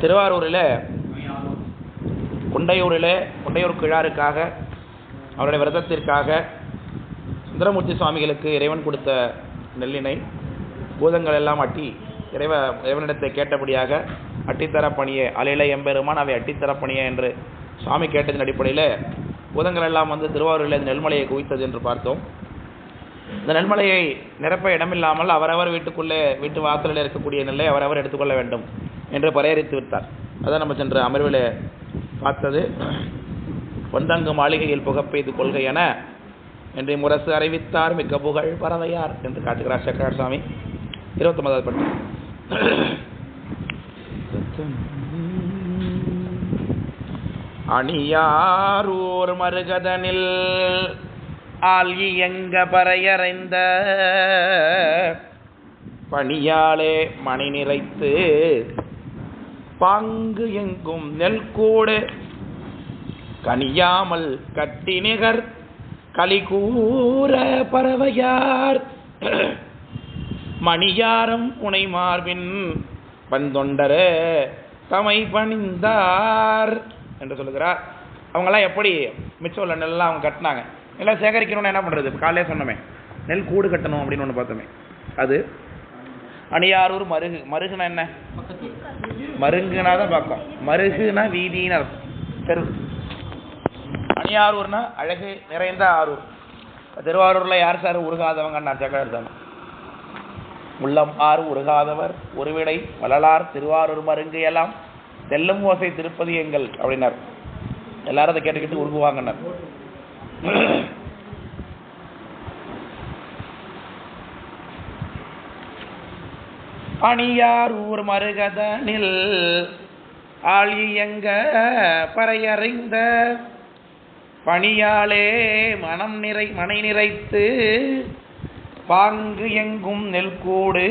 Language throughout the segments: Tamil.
திருவாரூரில் குண்டையூர் கிழாருக்காக அவருடைய விரதத்திற்காக சுந்தரமூர்த்தி சுவாமிகளுக்கு இறைவன் கொடுத்த நெல்லினை பூதங்கள் எல்லாம் அட்டி இறைவனிடத்தை கேட்டபடியாக அட்டித்தர பணியே அலையில எம்பெருமான் அவை அட்டித்தர பணியே என்று சுவாமி கேட்டதின் அடிப்படையில் பூதங்கள் எல்லாம் வந்து திருவாரூரில் இந்த நெல்மலையை குவித்தது என்று பார்த்தோம். இந்த நெல்மலையை நிரப்ப இடமில்லாமல் அவரவர் வீட்டு வாசலில் இருக்கக்கூடிய நெல்லை அவரவர் எடுத்துக்கொள்ள வேண்டும் என்று பரையறித்து விட்டார். அதான் நம்ம சென்ற அமர்வில் பார்த்தது. பொந்தங்கு மாளிகையில் புகப்பெய்து கொள்கை என என்று முரசு அறிவித்தார் மிக்க புகழ் பறவையார் என்று காட்டுகிறார் சக்கரார் சுவாமி 29வது பட்டு. அணியாரூர் மருகதனில் ஆல்கி எங்க பறையறைந்த பணியாலே மணி நிறைத்து பாங்கு எங்கும் நெல் கூடு கனியாமல் கட்டி நிகர் கலிகூர பறவையார் மணியாரம் புனை மார்பின் பந்தொண்டரே தமை பணிந்தார் என்று சொல்லுகிறார். அவங்கெல்லாம் எப்படி மிச்சம் உள்ள நெல்லாம் அவங்க கட்டினாங்க. எல்லாம் சேகரிக்கணும்னு என்ன பண்ணுறது? காலையே சொன்னோமே, நெல் கூடு கட்டணும் அப்படின்னு ஒன்று பார்த்தோமே. அது அணியாரூர் மருகுனா என்ன? மருங்குனா தான் பார்க்கும். மருகுனா வீதின்னு அர்த்தம், தெரு. அணியாரூர்னா அழகு நிறைந்த ஆரூர். திருவாரூரில் யார் சார் உருகாதவங்க? சக்கரார் சாமி. உள்ளம் ஆறு உருகாதவர் ஒருவிடை வளலார் திருவாரூர் மருங்கு எல்லாம் தெல்லும் ஓசை திருப்பதி எங்கள் அப்படின்னார். எல்லாரும் அதை கேட்டுக்கிட்டு உருகுவாங்கன்னார். அணியாரூர் மருகதனில் ஆழி எங்க பறையறைந்த பணியாலே மனை நிறைத்து பாங்கு எங்கும் நெல் கூடு.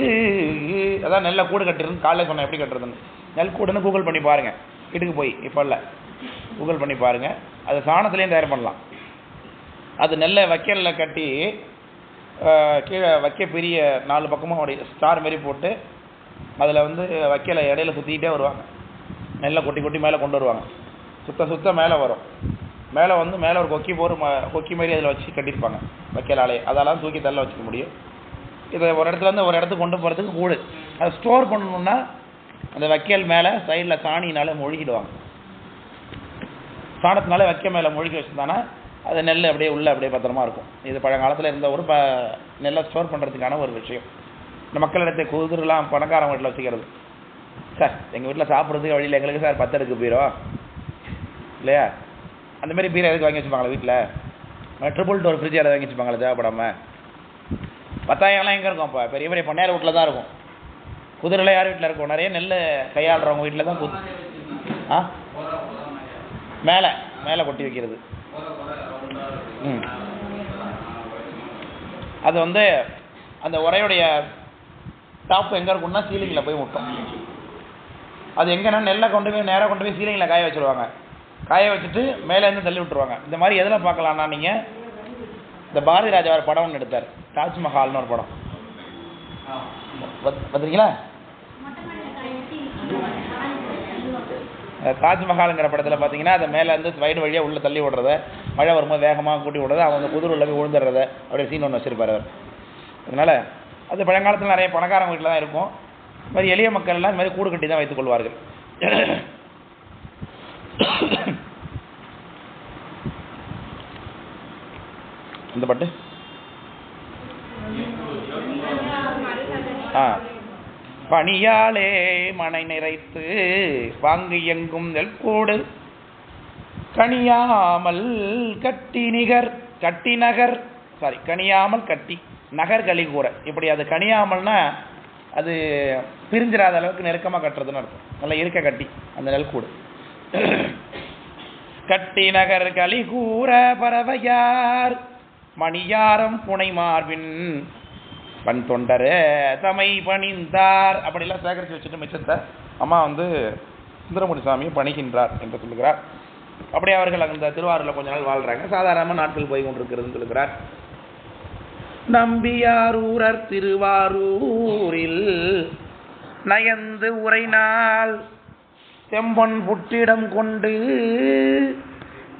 அதான் நெல்லை கூடு கட்டுறதுன்னு காலையில் சொன்னேன். எப்படி கட்டுறதுன்னு நெல் கூடுன்னு கூகுள் பண்ணி பாருங்கள். வீட்டுக்கு போய் இப்போ இல்லை, கூகுள் பண்ணி பாருங்கள். அது சாணத்துலேயும் தயார் பண்ணலாம். அது நெல்லை வைக்கலில் கட்டி கீழே வைக்க பெரிய 4 பக்கமும் அப்படி ஸ்டார் மாரி போட்டு அதில் வந்து வைக்கலை இடையில சுற்றிக்கிட்டே வருவாங்க. நெல்லை கொட்டி மேலே கொண்டு வருவாங்க. சுத்த மேலே வரும். மேலே வந்து மேலே ஒரு கொக்கி மாரி அதில் வச்சு கட்டியிருப்பாங்க வைக்கலாலே. அதெல்லாம் தூக்கி தள்ள வச்சுக்க முடியும். இதை ஒரு இடத்துலேருந்து ஒரு இடத்துக்கு கொண்டு போகிறதுக்கு கூடு. அதை ஸ்டோர் பண்ணணுன்னா அந்த வைக்கல் மேலே சைடில் சாணினால மொழிகிடுவாங்க. சாணத்தினால வைக்க மேலே மொழிகி வச்சுருந்தானா அது நெல் அப்படியே உள்ளே அப்படியே பத்திரமா இருக்கும். இது பழங்காலத்தில் இருந்த ஒரு நெல்லை ஸ்டோர் பண்ணுறதுக்கான ஒரு விஷயம். இந்த மக்களிடத்தை குதிரெலாம் பணக்காரங்க வீட்டில் வச்சுக்கிறது. சார் எங்கள் வீட்டில் சாப்பிட்றதுக்கு வழியில் எங்களுக்கு சார் 10 அடுக்கு பீரோ இல்லையா? அந்தமாரி பீரோ எதுக்கு வாங்கி வச்சுப்பாங்களா வீட்டில்? ட்ரிபிள் டோர் ஃப்ரிட்ஜ் அதை வாங்கி வச்சுப்பாங்களா தேவைப்படாமல்? 10,000 எங்கே இருக்கும்? இப்போ பெரிய பெரிய பொன்னையார் வீட்டில் தான் இருக்கும். குதிரையில் யார் வீட்டில் இருக்கும்? நிறைய நெல் கையாளுறவங்க வீட்டில் தான் மேலே கொட்டி வைக்கிறது. அது வந்து அந்த உரையுடைய டாப் எங்கே இருக்குன்னா சீலிங்கில் போய் முட்டும். அது எங்கன்னா நெல்லை நேராக கொண்டு போய் சீலிங்கில் காய வச்சுருவாங்க. காய வச்சுட்டு மேலேருந்து தள்ளி விட்டுருவாங்க. இந்த மாதிரி எதில் பார்க்கலான்னா நீங்கள் இந்த பாரதி ராஜா ஒரு படம் ஒன்று எடுத்தார், தாஜ்மஹால்னு ஒரு படம் பார்த்துருக்கீங்களா? தாஜ்மஹாலுங்கிற படத்தில் பார்த்தீங்கன்னா அதை மேலேருந்து வயடு வழியாக உள்ளே தள்ளி விடுறத, மழை வரும்போது வேகமாக கூட்டி விடுறத, அவங்க குதிரை உள்ள போய் விழுந்துடுறத அப்படியே சீன் ஒன்று வச்சுருப்பார் அவர். அதனால் அது பழங்காலத்தில் நிறைய பணக்காரங்க வீட்டில் தான் இருக்கும். இது மாதிரி எளிய மக்கள்லாம் இந்த மாதிரி கூடு கட்டி தான் வைத்துக் கொள்வார்கள். இந்த பட்டு பணியாலே மனை நிறைத்து வாங்கு எங்கும் நெல் கூடு கனியாமல் கனியாமல் கட்டி நகர் கலிகூர. இப்படி அது கனியாமல்னா அது பிரிஞ்சிடாத அளவுக்கு நெருக்கமாக கட்டுறதுன்னு அர்த்தம். நல்லா இருக்க கட்டி அந்த நெல் கூடு. கட்டி நகர் கலிகூர பறவையார் மணியாரம் புனை மார்பின் பண் தொண்டரே தமை பணிந்தார். அப்படிலாம் சேகரித்து வச்சுட்டு மிச்சத்தை அம்மா வந்து சுந்தரமூர்த்தி சாமியை பணிகின்றார் என்று சொல்லுகிறார். அப்படியே அவர்கள் அந்த திருவாரூரில் கொஞ்ச நாள் வாழ்கிறாங்க. சாதாரணமாக நாட்கள் போய் கொண்டிருக்கிறதுன்னு சொல்லுகிறார். நம்பியாரூரர் திருவாரூரில் நயந்து உரைநாள் செம்பொன் புற்றிடம் கொண்டு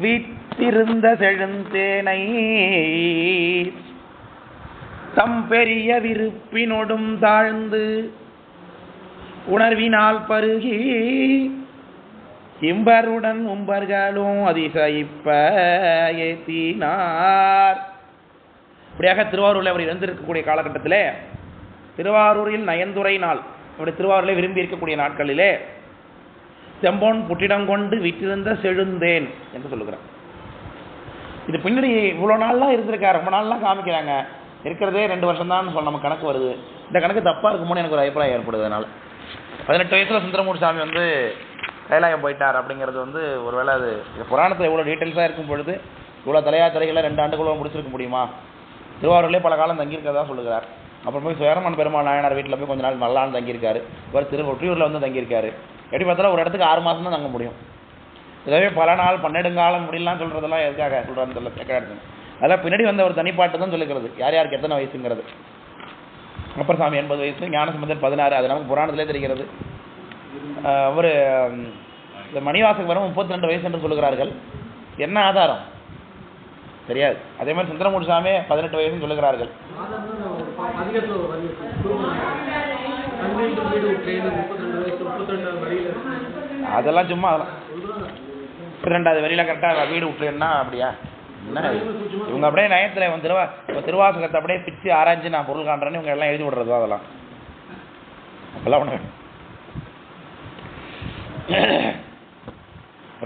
வீற்றிருந்த செழுந்தேனை தம் பெரிய விருப்பினொடும் தாழ்ந்து உணர்வினால் பருகி இம்பருடன் உம்பர்களும் அதிசயிப்ப ஏத்தினார். இப்படியாக திருவாரூரில் அவர் இருந்திருக்கக்கூடிய காலகட்டத்திலே, திருவாரூரில் நயந்துரை நாள், அப்படி திருவாரூரில் விரும்பி இருக்கக்கூடிய நாட்களிலே செம்பொன் புற்றிடம் கொண்டு விற்றிருந்த செழுந்தேன் என்று சொல்லுகிறார். இது பின்னாடி இவ்வளோ நாள்லாம் இருந்திருக்காரு, ரொம்ப நாள்லாம் காமிக்கிறாங்க. இருக்கிறதே 2 வருஷம் தான் சொல்ல நம்ம கணக்கு வருது. இந்த கணக்கு தப்பாக இருக்குமோன்னு எனக்கு ஒரு அபிப்பிராயம் ஏற்படுது. அதனால் 18 வயசில் சுந்தரமூர்த்தி சாமி வந்து கைலாயம் போயிட்டார் அப்படிங்கிறது வந்து ஒருவேளை அது புராணத்தில் இவ்வளோ டீட்டெயில்ஸாக இருக்கும் பொழுது இவ்வளோ தலைகளை 2 ஆண்டுக்குள்ள முடிச்சிருக்க முடியுமா? திருவாரூர்லேயே பல காலம் தங்கியிருக்கிறதா சொல்லுகிறார். அப்புறம் போய் சேரமான் பெருமாள் நாயனார் வீட்டில் போய் கொஞ்ச நாள் நல்லா தங்கியிருக்காரு. இவர் ஒற்றியூரில் வந்து தங்கியிருக்காரு. எப்படி பார்த்தாலும் ஒரு இடத்துக்கு 6 மாதம் தான் தங்க முடியும். இதவே பல நாள் 12 காலம் முடியலாம் சொல்கிறதெல்லாம் எதுக்காக சொல்கிறான்னு தெரியல. கேட்க அதெல்லாம் பின்னாடி வந்த ஒரு தனிப்பாட்டு தான் சொல்லிக்கிறது, யார் யாருக்கு எத்தனை வயசுங்கிறது. அப்பர் சாமி 80 வயசு, ஞானசம்பந்தர் 16, அது நமக்கு புராணத்திலே தெரிகிறது. அவர் இந்த மணிவாசகர் வரும் 32 வயசு என்று சொல்லுகிறார்கள். என்ன ஆதாரம் தெரியாது. அதே மாதிரி சுந்தரமூர்த்தி சாமி 18 வயசுன்னு சொல்லுகிறார்கள். அதெல்லாம் சும்மா அதெல்லாம் 22வது வரியில கரெக்டாக வீடு விட்டுறேன்னா அப்படியா? என்ன இவங்க அப்படியே நயத்தில் இப்போ திருவாசகத்தை அப்படியே பிச்சு ஆராய்ச்சி நான் பொருள் காண்றேன்னு இவங்க எல்லாம் எழுதி விடுறதோ அதெல்லாம் அப்பெல்லாம் ஒன்று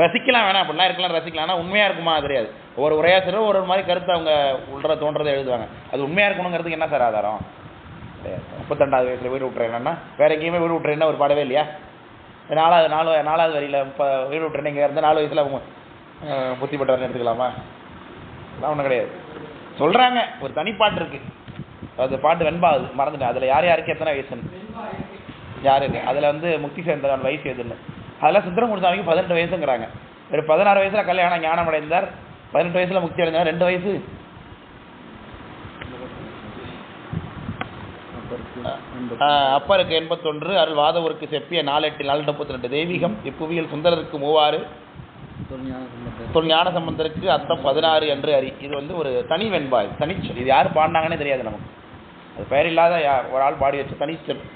ரசிக்கலாம் வேணாம், அப்படிலாம் இருக்கலாம் ரசிக்கலாம். ஆனால் உண்மையாக இருக்குமா தெரியாது. ஒவ்வொரு உரையாசிரியரும் ஒரு மாதிரி கருத்தை அவங்க உள்ள தோன்றதை எழுதுவாங்க. அது உண்மையாக இருக்கணுங்கிறதுக்கு என்ன சார் ஆதாரம்? 32வது வயசில் வீடு விட்டுறேன்னா வேற எங்கேயுமே வீடு விட்டுறேன்னா ஒரு பாடவே இல்லையா? 4வது வரியில் வீடு விட்டுறேன்னு இங்கே இருந்தால் 4 வயசில் அவங்க புத்தி பட்டவர்னு எடுத்துக்கலாமா? அதான் ஒன்றும் கிடையாது. சொல்கிறாங்க ஒரு தனிப்பாட்டு இருக்குது, அது பாட்டு வெண்பாகுது மறந்துட்டேன். அதில் யார் யாருக்கு எத்தனை வயசுன்னு யாருக்கு அதில் வந்து முக்தி சேர்ந்தவன் வயசு எதுன்னு அதெல்லாம் சுந்தரமூர்த்தி சாமிக்கு 18 வயசுங்கிறாங்க. ஒரு 16 வயசில் கல்யாணம் ஞானம் அடைந்தார், 18 வயசில் முக்தி அடைந்தார். 2 வயசு. அப்பருக்கு 81, அருள் வாதவருக்கு செப்பிய 4 8 432 தெய்வீகம் இப்புவியல் சுந்தரருக்கு 30 தொல் ஞான சம்பந்தருக்கு அத்தம் 16 என்று அறி. இது வந்து ஒரு தனி வெண்பாய், தனிச்சொல். இது யார் பாடினாங்கன்னே தெரியாது நமக்கு. அது பெயர் இல்லாத ஒரு ஆள் பாடி வச்ச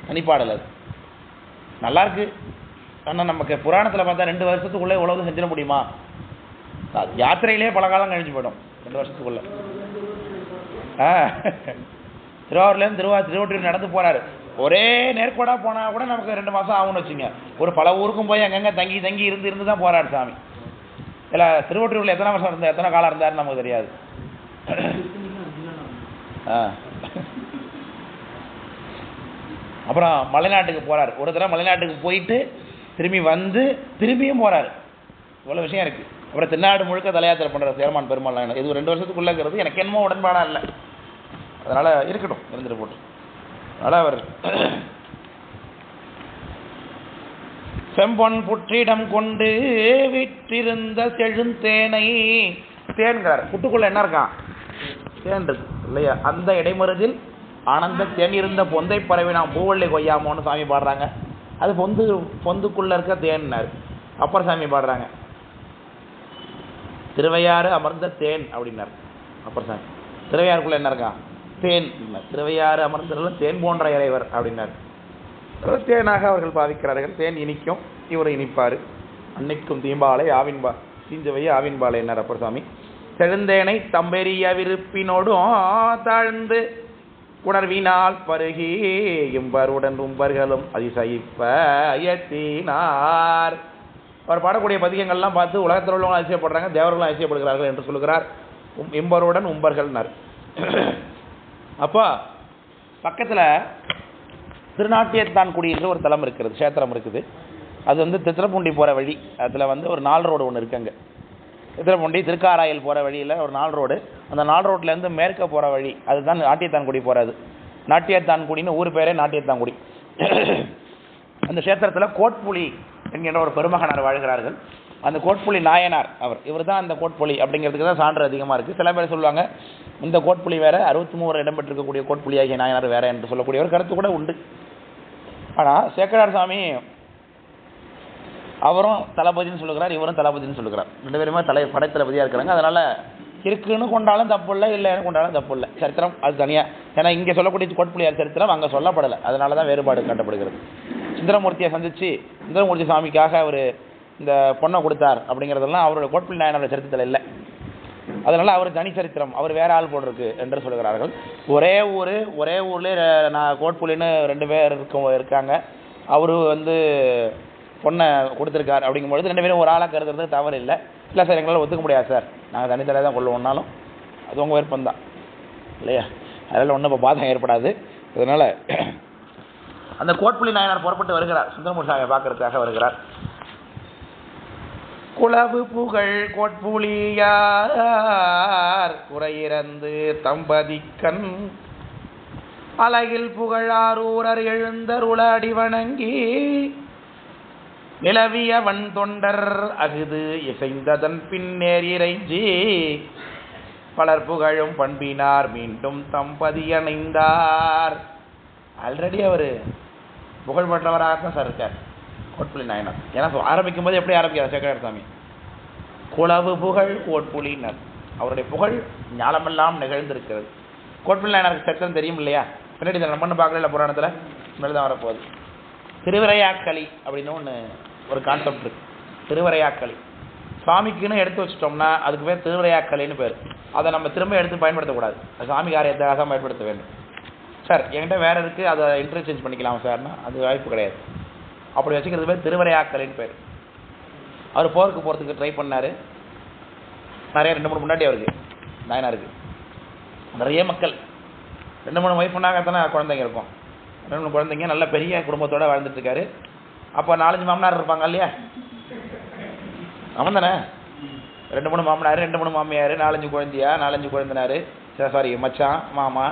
தனிப்பாடல். அது நல்லா இருக்கு. ஆனால் நமக்கு புராணத்தில் பார்த்தா 2 வருஷத்துக்குள்ளே உலகம் செஞ்சிட முடியுமா? யாத்திரையிலே பல காலம் கழிஞ்சு போயிடும் 2 வருஷத்துக்குள்ள. திருவாரூர்லேருந்து திருவொற்றியூர் நடந்து போறாரு. ஒரே நேர்கோடாக போனால் கூட நமக்கு 2 மாதம் ஆகும்னு வச்சுங்க. ஒரு பல ஊருக்கும் போய் அங்கங்கே தங்கி இருந்து தான் போறாரு சாமி. இல்லை திருவொற்றியூரில் எத்தனை வருஷம் இருந்தார், எத்தனை காலம் இருந்தாருன்னு நமக்கு தெரியாது. அப்புறம் மலைநாட்டுக்கு போறாரு. ஒரு தடவை மலைநாட்டுக்கு போயிட்டு திரும்பி வந்து திரும்பியும் போறாரு. இவ்வளோ விஷயம் இருக்கு. அப்புறம் தென்னாடு முழுக்க தலையாத்திரை பண்றாரு சேரமான் பெருமாள். இது 2 வருஷத்துக்குள்ளங்கிறது எனக்கு என்னமோ உடன்பாடா இல்லை. அதனால இருக்கட்டும், இருந்துட்டு போட்டு. அதனால அவர் செம்பொன் புற்றிடம் கொண்டு விற்றிருந்த செழுந்தேனை, தேன்கிறார். புட்டுக்குள்ள என்ன இருக்கான்? தேன் இருக்கு இல்லையா? அந்த இடைமருதில் ஆனந்த தேன் இருந்த பொந்தை பறவை நாம் பூவள்ளி கொய்யாமோன்னு சாமி பாடுறாங்க. அது பொந்துக்குள்ள இருக்க தேன்னாரு. அப்பர் சாமி பாடுறாங்க திருவையாறு அமர்ந்த தேன் அப்படின்னாரு அப்பர் சாமி. திருவையாறுக்குள்ள என்ன இருக்கா? தேன். திருவையாறு அமர்ந்த தேன் போன்ற இறைவர் அப்படின்னாரு. தேனாக அவர்கள் பாவிக்கிறார்கள். தேன் இனிக்கும், இவர் இனிப்பாரு. அன்னைக்கும் தீம்பாலை ஆவின்பா தீஞ்சவைய ஆவின்பாலை என்னார் அப்பர் சாமி. செழுந்தேனை தம்பெரிய விருப்பினோடும் தாழ்ந்து உணர்வினால் பருகி இம்பருடன் உம்பர்களும் அதிசயிப்ப அயத்தினார். அவர் பாடக்கூடிய பதிகங்கள்லாம் பார்த்து உலகத்தில் உள்ளவங்க அதிசயப்படுறாங்க, தேவர்களும் அதிசயப்படுகிறார்கள் என்று சொல்லுகிறார். இம்பருடன் உம்பர்கள்னார். அப்போ பக்கத்தில் திருநாட்டியத்தான்குடி என்று ஒரு தலம் இருக்கிறது, கஷேத்திரம் இருக்குது. அது வந்து திருத்துறைப்பூண்டி போகிற வழி. அதில் வந்து ஒரு 4 ரோடு ஒன்று இருக்குங்க. திருத்துறைப்பூண்டி திருக்காராயல் போகிற வழியில் ஒரு 4 ரோடு. அந்த 4 ரோட்லேருந்து மேற்க போகிற வழி அதுதான் நாட்டியத்தான்குடி போகிறது. நாட்டியத்தான்குடின்னு ஊர் பேரே நாட்டியத்தான்குடி. அந்த கஷேத்திரத்தில் கோட்புலி என்கின்ற ஒரு பெருமகனார் வாழ்கிறார்கள். அந்த கோட்புலி நாயனார் இவர் தான் அந்த கோட்புலி அப்படிங்கிறதுக்கு தான் சான்று அதிகமாக இருக்குது. சில பேர் சொல்லுவாங்க இந்த கோட்புலி வேற, 63 இடம்பெற்றிருக்கக்கூடிய கோட்புலி ஆகிய நாயனார் வேற என்று சொல்லக்கூடிய ஒரு கருத்து கூட உண்டு. ஆனால் சேக்கடார் சாமி அவரும் தளபதினு சொல்லுகிறார், இவரும் தளபதினு சொல்லுகிறார். 2 பேருமே படை தளபதியாக இருக்கிறாங்க. அதனால் இருக்குன்னு கொண்டாலும் தப்பு இல்லை, இல்லைன்னு கொண்டாலும் தப்பு இல்லை. சரித்திரம் அது தனியாக. ஏன்னா இங்கே சொல்லக்கூடிய கோட்புலியார் சரித்திரம் அங்கே சொல்லப்படலை. அதனால தான் வேறுபாடு காட்டப்படுகிறது. சுந்தரமூர்த்தியை சந்தித்து சுந்தரமூர்த்தி சுவாமிக்காக அவர் இந்த பொண்ணை கொடுத்தார் அப்படிங்கிறதெல்லாம் அவரோட கோட்புலி நாயனோட சரித்திரத்தில் இல்லை. அதனால் அவர் தனி சரித்திரம், அவர் வேற ஆள் போட்டிருக்கு என்று சொல்கிறார்கள். ஒரே ஊர்லேயே நான் கோட்புலின்னு 2 பேர் இருக்காங்க. அவர் பொண்ணை கொடுத்துருக்கார் அப்படிங்கும்பொழுது 2 பேரும் ஒரு ஆளாக கருதுறது தவறு இல்லை. இல்லை சார் எங்களால் ஒத்துக்க முடியாது சார், நாங்கள் தனித்தலையாக தான் கொள்ளுவோம்னாலும் அது உங்கள் விருப்பம் தான் இல்லையா? அதனால் ஒன்றும் இப்போ பாதகம் ஏற்படாது. அதனால் அந்த கோட்புலி நாயனார் புறப்பட்டு வருகிறார், சுந்தரமூர்த்தி சாமியை பார்க்கறதுக்காக வருகிறார். குளவு புகழ் கோட்புலியார் குறையிறந்து தம்பதிக்கண் அழகில் புகழாரூரர் எழுந்தருள அடி வணங்கி நிலவியவன் தொண்டர் அகுது இசைந்ததன் பின்னேர் இறைஞ்சி பலர் புகழும் பண்பினார் மீண்டும் தம்பதி அணைந்தார். ஆல்ரெடி அவர் புகழ் பெற்றவராக தான் சார் இருக்கார் கோட்புலி நாயனார். ஏன்னா ஆரம்பிக்கும் போது எப்படி ஆரம்பிக்கிறார் சேக்கரார் சாமி? குளவு புகழ் கோட்புலினர், அவருடைய புகழ் ஞாலமெல்லாம் நிகழ்ந்திருக்கிறது. கோட்புலி நாயனாருக்கு சரித்திரம் தெரியும் இல்லையா? பின்னாடி நம்ம பண்ணு பார்க்கல, புராணத்தில் முன்னாடி தான் வரப்போகுது. திருவிரையாக்களி அப்படின்னு ஒரு கான்செப்ட் இருக்கு. திருவிரையாக்களி சுவாமிக்குன்னு எடுத்து வச்சுட்டோம்னா அதுக்கு பேர் திருவிரையாக்களின்னு பேர். அதை நம்ம திரும்ப எடுத்து பயன்படுத்தக்கூடாது, சாமி காரியத்துக்காக தான் பயன்படுத்த வேண்டும். சார் என்கிட்ட வேறு இருக்குது, அதை இன்டர்சேஞ்ச் பண்ணிக்கலாம் சார்னா அது வாய்ப்பு கிடையாது. அப்படி வச்சுக்கிறது பேர் திருவிரையாக்களின்னு பேர். அவர் போருக்கு போகிறதுக்கு ட்ரை பண்ணார். நிறைய 2-3 முன்னாடி அவருக்கு நாயனாருக்கு நிறைய மக்கள் 2-3 ஒய்ஃப் பண்ணாங்க தானே குழந்தைங்க இருக்கும். 2-3 குழந்தைங்க நல்ல பெரிய குடும்பத்தோடு வாழ்ந்துட்டு இருக்காரு. அப்போ 4-5 மாமனார் இருப்பாங்க இல்லையா? அவன் தானே 2-3 மாமனார், 2-3 மாமியார், 4-5 குழந்தையா, 4-5 குழந்தைனார், சாரி மச்சான், மாமா,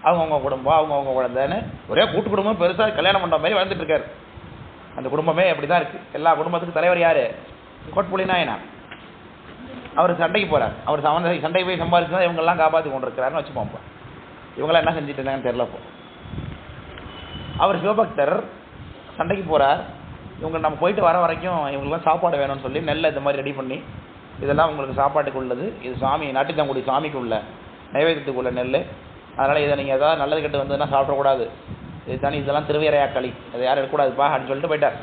அவங்கவுங்க குடும்பம், அவங்கவுங்க குழந்தைன்னு ஒரே கூட்டு குடும்பம் பெருசாக கல்யாணம் பண்ணுற மாதிரி வாழ்ந்துட்டு இருக்காரு. அந்த குடும்பமே அப்படி தான் இருக்குது. எல்லா குடும்பத்துக்கும் தலைவர் யார்? கோட்புலி நாயனார். அவர் சண்டைக்கு போகிறார். அவர் சண்டைக்கு போய் சம்பாதிச்சு தான் இவங்கெல்லாம் காப்பாற்றி கொண்டு இருக்கிறாருன்னு வச்சுப்போம். இவங்களாம் என்ன செஞ்சுட்டு இருந்தாங்கன்னு தெரியல. இப்போ அவர் சிவபக்தர் சண்டைக்கு போகிறார். இவங்க நம்ம போயிட்டு வர வரைக்கும் இவங்களுக்குலாம் சாப்பாடு வேணும்னு சொல்லி நெல்லை இந்த மாதிரி ரெடி பண்ணி இதெல்லாம் உங்களுக்கு சாப்பாட்டுக்கு உள்ளது, இது சாமி நாட்டித்தங்குடி சாமிக்கு உள்ள நைவேத்தியத்துக்கு உள்ள நெல், அதனால் இதை நீங்கள் ஏதாவது நல்லது கெட்டு வந்ததுன்னா சாப்பிடக்கூடாது, இது தனி, இதெல்லாம் திருவிரையாக்களி, அதை யாரும் எடுக்கக்கூடாதுப்பா அப்படின்னு சொல்லிட்டு போயிட்டார்.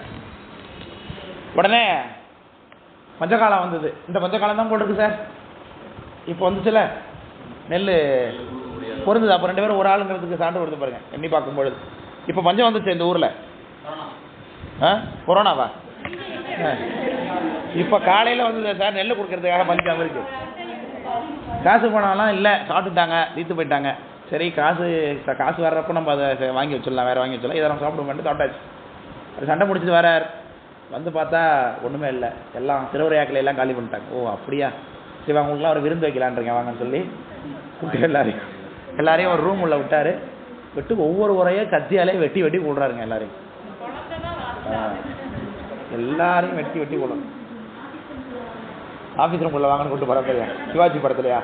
உடனே பஞ்சகாலம் வந்தது. இந்த பஞ்சகாலம் தான் போட்டிருக்கு சார், இப்போ வந்துச்சுல நெல் பொருந்தது. அப்போ 2 பேரும் ஒரு ஆளுங்கிறதுக்கு சான்று கொடுத்து பாருங்க எண்ணி பார்க்கும்பொழுது. இப்போ பஞ்சம் வந்துச்சு இந்த ஊரில். கொரோனாவா? இப்போ காலையில் வந்தது சார் நெல் கொடுக்கறதுக்காக பஞ்சம் இருக்கு. காசு பணம்லாம் இல்லை, சாப்பிட்டுட்டாங்க, தீர்த்து போயிட்டாங்க. சரி காசு வர்றப்போ நம்ம அதை வாங்கி வச்சிடலாம், வேறு வாங்கி வச்சிடலாம், இதை நம்ம சாப்பிடுவோம்ட்டு சாப்பிட்டாச்சு. அது சண்டை முடிச்சுட்டு வரார். வந்து பார்த்தா ஒன்றுமே இல்லை, எல்லாம் திருவிரையாக்களை எல்லாம் காலி பண்ணிட்டாங்க. ஓ அப்படியா, சரி அவங்களுக்குலாம் ஒரு விருந்து வைக்கலான்றீங்க வாங்கன்னு சொல்லி கூப்பிட்டு எல்லாரையும் ஒரு ரூம் உள்ள விட்டார். விட்டு ஒவ்வொரு உரையே கத்தியாலே வெட்டி வெட்டி போடுறாருங்க. எல்லாரையும் வெட்டி வெட்டி போடுறாங்க. ஆஃபீஸ் ரூம் உள்ள வாங்கன்னு கூப்பிட்டு பரவாயில்லையா? சிவாஜி படத்துலையா?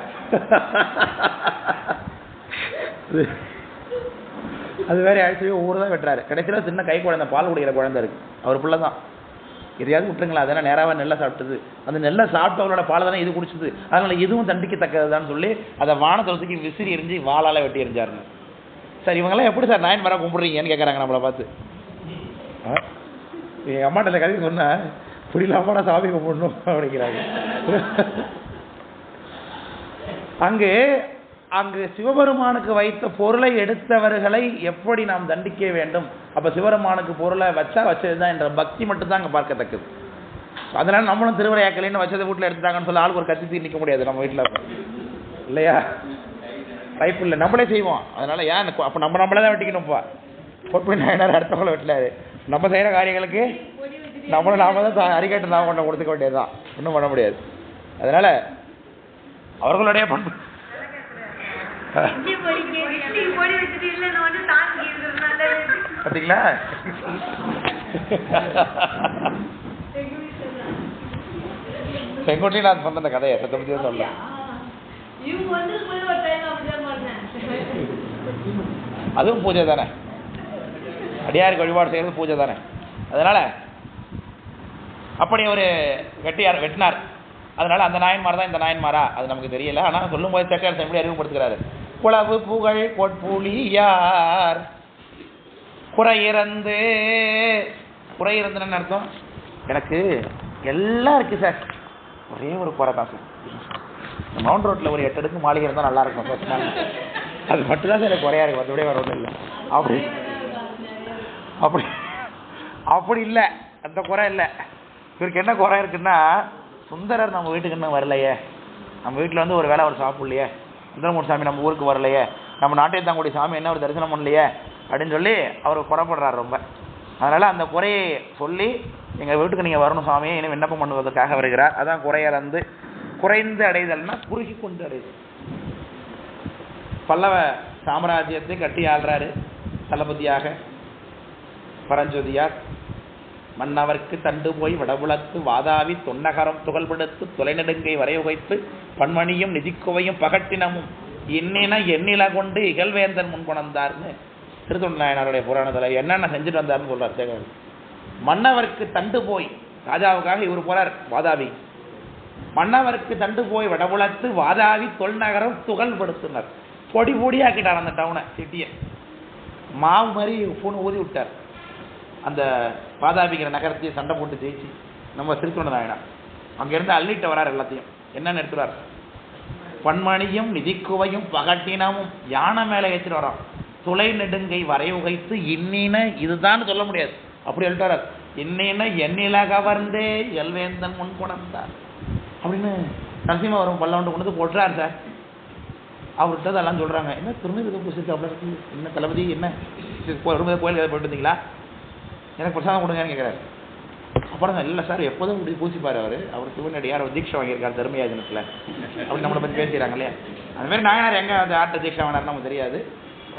அது வேற ஆயிடுச்சு. ஒவ்வொரு தான் வெட்டுறாரு. கடைசியில் சின்ன கை குழந்தை, பால் குடிக்கிற குழந்தை இருக்கு, அவர் பிள்ளை தான். எதையாவது விட்டுருங்களா? அதனால் நேராக நெல்லை சாப்பிட்டது, அந்த நெல்லை சாப்பிட்டவங்களோட பால் தானே இது குடிச்சது, அதனால் இதுவும் தண்டிக்கத்தக்கதுதான் சொல்லி அதை வானத்தொலத்துக்கு விசிறி எரிஞ்சு வாளால் வெட்டி எரிஞ்சாருங்க. சார் இவங்கெல்லாம் எப்படி சார் நாயன் வர கும்பிட்றீங்கன்னு கேட்குறாங்க நம்மளை பார்த்து. எங்கள் அம்மாட்ட இந்த கதைக்கு சொன்னேன், புரியலாமா சாமி கும்பிடணும் அப்படிங்கிறாங்க. அங்கு சிவபெருமானுக்கு வைத்த பொருளை எடுத்தவர்களை எப்படி நாம் தண்டிக்க வேண்டும்? அப்போ சிவபெருமானுக்கு பொருளை வச்சது தான் என்ற பக்தி மட்டும்தான் அங்கே பார்க்கத்தக்கது. அதனால நம்மளும் திருவிரையாக்கலைன்னு வச்சதை வீட்டில் எடுத்துட்டாங்கன்னு சொல்ல ஆளுக்கு ஒரு கத்தி தீ நிற்க முடியாது நம்ம வீட்டில் இல்லையா? டைப் இல்லை, நம்மளே செய்வோம். அதனால ஏன் அப்போ நம்மளே தான் வெட்டிக்கணும்ப்பா. கோட்புலி நாயனார் அடுத்தவங்களை வெட்டினாரு. நம்ம செய்கிற காரியங்களுக்கு நாம தான் அறிக்கட்டு நாம் கொண்டு கொடுத்துக்க வேண்டியதுதான், ஒன்றும் பண்ண முடியாது. அதனால அவர்களுடைய பண்பு பார்த்தீங்களா? செங்கோட்டையில் நான் சொன்ன அந்த கதையை சத்தபத்தி தான் சொல்ல. அதுவும் பூஜை தானே, அடியாருக்கு வழிபாடு செய்கிறது பூஜை தானே. அதனால அப்படி ஒரு வெட்டியார் வெட்டினார். அதனால அந்த நாயன்மார் தான் இந்த நாயன்மாரா அது நமக்கு தெரியல. ஆனால் சொல்லும் போது சேக்கிழார் எப்படி அறிமுகப்படுத்துகிறாரு, குளவு புகழ் பொற்புலியார் குறையிறந்து. குறையிறந்துன்னு அர்த்தம், எனக்கு எல்லாம் இருக்கு சார், ஒரே ஒரு குறை தான் சார், மவுண்ட் ரோட்டில் ஒரு 8 அடுக்கு மாளிகை இருந்தால் நல்லா இருக்கும் சார், அது மட்டும்தான் சார் எனக்கு குறையா இருக்கு, மற்றபடியே வர ஒன்றும் இல்லை. அப்படி அப்படி அப்படி இல்லை, அந்த குறை இல்லை. இவருக்கு என்ன குறை இருக்குன்னா, சுந்தரர் நம்ம வீட்டுக்கு இன்னும் வரலையே, நம்ம வீட்டில் வந்து ஒரு வேளை அவர் சாப்பிடலையே, சுந்தரமூர்த்தி சாமி நம்ம ஊருக்கு வரலையே, நம்ம நாட்டியத்தாங்குடி சாமி என்ன ஒரு தரிசனம் பண்ணலையே அப்படின்னு சொல்லி அவர் குறைப்படுறாரு ரொம்ப. அதனால் அந்த குறையை சொல்லி எங்கள் வீட்டுக்கு நீங்கள் வரணும் சாமி இன்னும் விண்ணப்பம் பண்ணுவதற்காக வருகிறார். அதான் குறையறந்து. குறைந்து அடைதல்னா குறுகி கொண்டு அடைதல். பல்லவ சாம்ராஜ்யத்தை கட்டி ஆள்றாரு தளபதியாக பரஞ்சோதியார். மன்னவர்க்கு தண்டு போய் வடபுலத்து வாதாவி தொன்னகரம் துகள்படுத்து தொலைநெடுங்கை வரையுகைத்து பன்மணியும் நிதிக்குவையும் பகட்டினமும் இன்னின எண்ணில கொண்டு இகழ்வேந்தன் முன்கொணர்ந்தார்னு திருத்தொண்ட நாயனாருடைய புராணத்தில் என்னென்ன செஞ்சுட்டு வந்தார்னு சொல்றார் சேகர். மன்னவர்க்கு தண்டு போய், ராஜாவுக்காக இவர் போறார் வாதாவி. மன்னவர்க்கு தண்டு போய் வடபுலத்து வாதாவி தொல்நகரம் துகள்படுத்தினார். பொடி பொடியாக்கிட்டார் அந்த டவுனை, சிட்டியை மாவு மாதிரி பூனை ஊதி விட்டார். அந்த வாதாபிங்கிற நகரத்தையே சண்டை போட்டு ஜெயிச்சு நம்ம திருத்தொண்ட நாயனார் அங்கிருந்து அள்ளிட்டு வரார். எல்லாத்தையும் என்னன்னு எடுத்துறார், பன்மணியும் நிதிக்குவையும் பகட்டினமும் யானை மேலே ஏற்றிட்டு வரோம். துளை நெடுங்கை வரையுகைத்து இன்னின இதுதான் சொல்ல முடியாது, அப்படி எழுத்தார். இன்னின எண்ணில கவர்ந்தே எல்வேந்தன் முன் கொண்டார் அப்படின்னு நரசிம்மவரம் பல்லவண்டு கொண்டு வந்து போட்டுறார் சார். அவர்கிட்ட அதெல்லாம் சொல்றாங்க, என்ன திருநெல்வேலி பூசிருக்கு அப்படி இருக்கு, என்ன தளபதி என்ன கோயில் போயிட்டு இருந்தீங்களா, எனக்கு பிரசாதம் கொடுங்கன்னு கேட்குறாரு. அப்புறம் இல்லை சார் எப்போதும் இப்படி பூசிப்பார் அவர் சிவனடியார் தீட்சை வாங்கியிருக்காரு தர்மயாஜனத்தில் அப்படின்னு நம்மளை பற்றி பேசிக்கிறாங்க இல்லையா. அதுமாதிரி நாயனார் எங்கே அந்த ஆட்டை தீட்சை வாங்கினார் நமக்கு தெரியாது,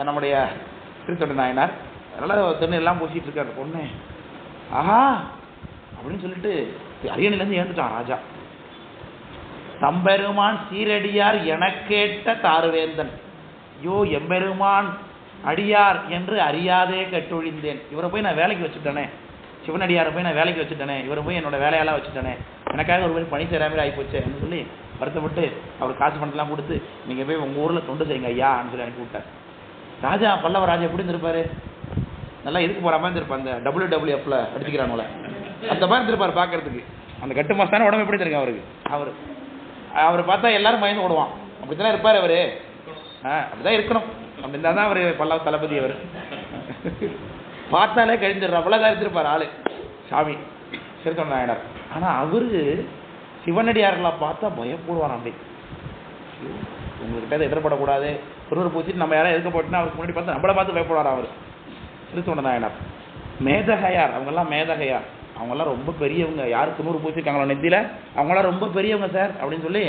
நம்முடைய திருத்தொண்ட நாயனார். அதனால் திருநெல்லாம் பூசிட்டு இருக்காரு பொண்ணு. ஆஹா அப்படின்னு சொல்லிட்டு அரியணையிலேருந்து ஏந்துட்டான் ராஜா. தம்பெருமான் சீரடியார் எனக்கேட்ட தாருவேந்தன், ஐயோ எம்பெருமான் அடியார் என்று அறியாதே கெட்டொழிந்தேன். இவரை போய் நான் வேலைக்கு வச்சுட்டேனே, சிவனடியாரை போய் நான் வேலைக்கு வச்சுட்டேனே, இவரை போய் என்னோட வேலையெல்லாம் வச்சுட்டேனே, எனக்காக ஒரு மாதிரி பணி செய்கிற மாதிரி ஆகிப்போச்சு என்று சொல்லி வருத்தப்பட்டு அவர் காசு பணத்தெல்லாம் கொடுத்து நீங்கள் போய் உங்கள் ஊரில் தொண்டு செய்யுங்க ஐயான்னு சொல்லி அனுப்பி விட்டார். ராஜா பல்லவ ராஜா எப்படி இருந்திருப்பாரு, நல்லா இதுக்கு போகிற மாதிரி இருந்திருப்பார், அந்த WWFல அடிச்சுக்கிறாங்கள அந்த மாதிரி இருந்திருப்பார் பார்க்கறதுக்கு. அந்த கட்டு மாசான உடம்பு எப்படி இருக்கு அவருக்கு, அவர் பார்த்தா எல்லாரும் பயந்து ஓடுவான், அப்படித்தான் இருப்பார் அவர். அப்படிதான் இருக்கணும், அப்படின்னா தான் அவர் பல்லவ தளபதி. அவர் பார்த்தாலே கழிஞ்சிடுற அவ்வளோதான் இருந்திருப்பார் ஆளு சாமி திருத்தொண்ட நாயனார். ஆனால் அவரு சிவனடியார்களை பார்த்தா பயப்படுவார். அப்படி உங்ககிட்ட எதிர்படக்கூடாது, திருநூறு பூச்சிட்டு நம்ம யாரும் எதுக்க போட்டுன்னா அவருக்கு முன்னாடி பார்த்து நம்மளை பார்த்து பயப்படுவார் அவர் திருத்தொண்ட நாயனார். மேதகையார் அவங்கெல்லாம் மேதகையார், அவங்கெல்லாம் ரொம்ப பெரியவங்க. யார் திருநூறு பூச்சிருக்காங்களோ நெத்தியில் அவங்களாம் ரொம்ப பெரியவங்க சார் அப்படின்னு சொல்லி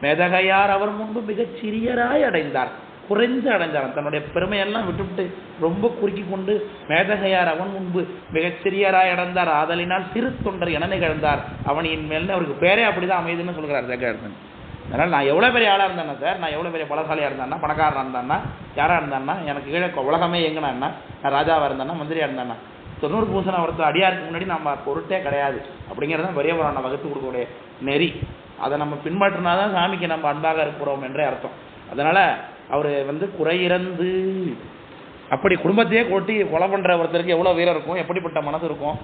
மேதகையார் அவர் முன்பு மிகச் சிறியராய் அடைந்தார், குறைந்து அடைந்தார். தன்னுடைய பெருமையெல்லாம் விட்டுவிட்டு ரொம்ப குறுக்கி கொண்டு மேதகையார் அவன் முன்பு மிகச் சிறியராய் அடைந்தார். ஆதலினால் சிறு தொண்டர் என நிகழ்ந்தார் அவனின் மேல். அவருக்கு பேரே அப்படிதான் அமைதுன்னு சொல்கிறார் சேகரன். அதனால் நான் எவ்வளோ பெரிய ஆளாக இருந்தானா சார், நான் எவ்வளோ பெரிய பலசாலியாக இருந்தானா, பணக்காரனாக இருந்தானா, யாராக இருந்தானா, எனக்கு கீழே உலகமே எங்கன்னா, நான் ராஜாவாக இருந்தானா, மந்திரியாக இருந்தானா, 90 பூசணம் ஒருத்தர் அடியாருக்கு முன்னாடி நம்ம பொருட்டே கிடையாது அப்படிங்கிறது தான் பெரிய புராணம் வகுத்து கொடுக்கக்கூடிய நெறி. அதை நம்ம பின்பற்றினா தான் சாமிக்கு நம்ம அன்பாக இருக்கிறோம் என்றே அர்த்தம். அதனால் அவர் குறையிறந்து அப்படி குடும்பத்தையே கொட்டி கொலை பண்ணுற ஒருத்தருக்கு எவ்வளோ வீரம் இருக்கும், எப்படிப்பட்ட மனசு இருக்கும்,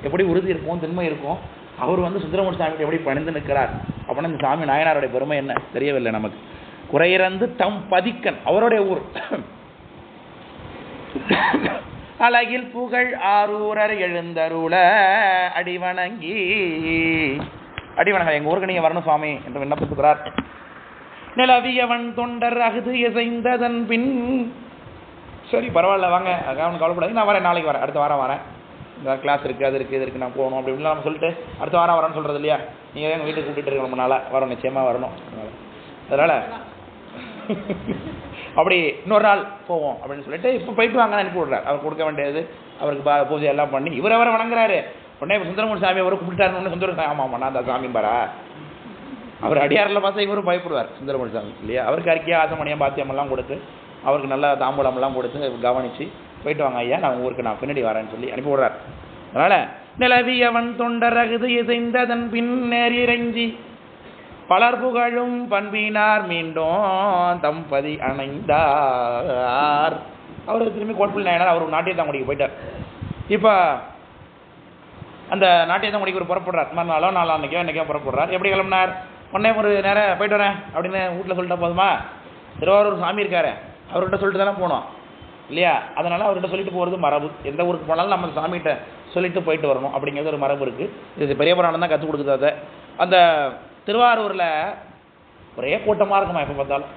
எப்படி உறுதி இருக்கும், திண்மை இருக்கும். அவர் சுந்தரமூர்த்தி சாமிக்கு எப்படி பணிந்து நிற்கிறார் அப்படின்னா இந்த சாமி நாயனாருடைய பெருமை என்ன தெரியவில்லை நமக்கு. குறையிறந்து தம் பதிக்கன் அவருடைய ஊர். அழகில் புகழ் ஆரூரர் எழுந்தருள அடிவணங்கி எங்கள் ஊருக்கு நீங்கள் வரணும் சுவாமி என்று விண்ணப்பித்துக்கிறார். நிலவியவன் தொண்டர் அகுது இசைந்ததன் பின் சரி பரவாயில்ல வாங்க, அதுக்காக அவனுக்கு கவலைப்படாது, நான் வரேன், நாளைக்கு வரேன், அடுத்த வாரம் வரேன், இந்த கிளாஸ் இருக்குது அது இருக்குது இதுக்கு நான் போகணும் அப்படின்னு நம்ம சொல்லிட்டு அடுத்த வாரம் வரேன்னு சொல்கிறது இல்லையா. நீங்கள் எங்கள் வீட்டுக்கு கூப்பிட்டு இருக்க ரொம்ப நாளாக வரோம், நிச்சயமாக வரணும். அதனால் அப்படி இன்னொரு நாள் போவோம் அப்படின்னு சொல்லிட்டு இப்போ போயிட்டு வாங்கன்னு அனுப்பி விட்றாரு. அவர் கொடுக்க வேண்டியது அவருக்கு பூஜை எல்லாம் பண்ணி இவர் அவரை வணங்குறாரு. உடனே சுந்தரமூர்த்தி சாமி அவரை கூப்பிட்டாருன்னு சுந்தரம் ஆமாம் ஆமாம் நான் அந்த சாமி பாரா. அவர் அடியாரில் பார்த்தா இவரும் பயப்படுவார் சுந்தரமூர்த்தி சாமி இல்லையா. அவருக்கு அறிக்கையாக ஆசமணியம் பாத்தியமெல்லாம் கொடுத்து அவருக்கு நல்ல தாம்பூலமெல்லாம் கொடுத்து கவனித்து போயிட்டு வாங்க ஐயா, நான் ஊருக்கு நான் பின்னாடி வரேன்னு சொல்லி அனுப்பி விடுறார். அதனால் நிலவியவன் தொண்டரகுது இசைந்ததன் பின் நேரிறைஞ்சி பலர் புகழும் பண்பினார் மீண்டும் தம்பதி அணைந்தார். அவர் திரும்பி கோட்புள்ளி நாயனார் அவர் நாட்டியத்தாங்குடிக்கு போயிட்டார். இப்போ அந்த நாட்டியத்தாங்குடிக்கு ஒரு புறப்படுறார். மறுநாளோ நாளான்னைக்கோ என்னைக்கோ புறப்படுறார். எப்படி கிளம்பினார்? உடனே ஒரு நேரம் போயிட்டு வரேன் அப்படின்னு வீட்டில் சொல்லிட்டா போதுமா? திருவாரூர் சாமி இருக்காரு, அவர்கிட்ட சொல்லிட்டு தானே போனோம் இல்லையா? அதனால் அவர்கிட்ட சொல்லிட்டு போகிறது மரபு. எந்த ஊருக்கு போனாலும் நம்ம சாமிகிட்ட சொல்லிட்டு போயிட்டு வரணும் அப்படிங்கிறது ஒரு மரபு இருக்குது. இது பெரிய புராணம் தான் கற்றுக் கொடுக்குது. அதை அந்த திருவாரூரில் ஒரே கூட்டமாக இருக்குமா எப்போ பார்த்தாலும்.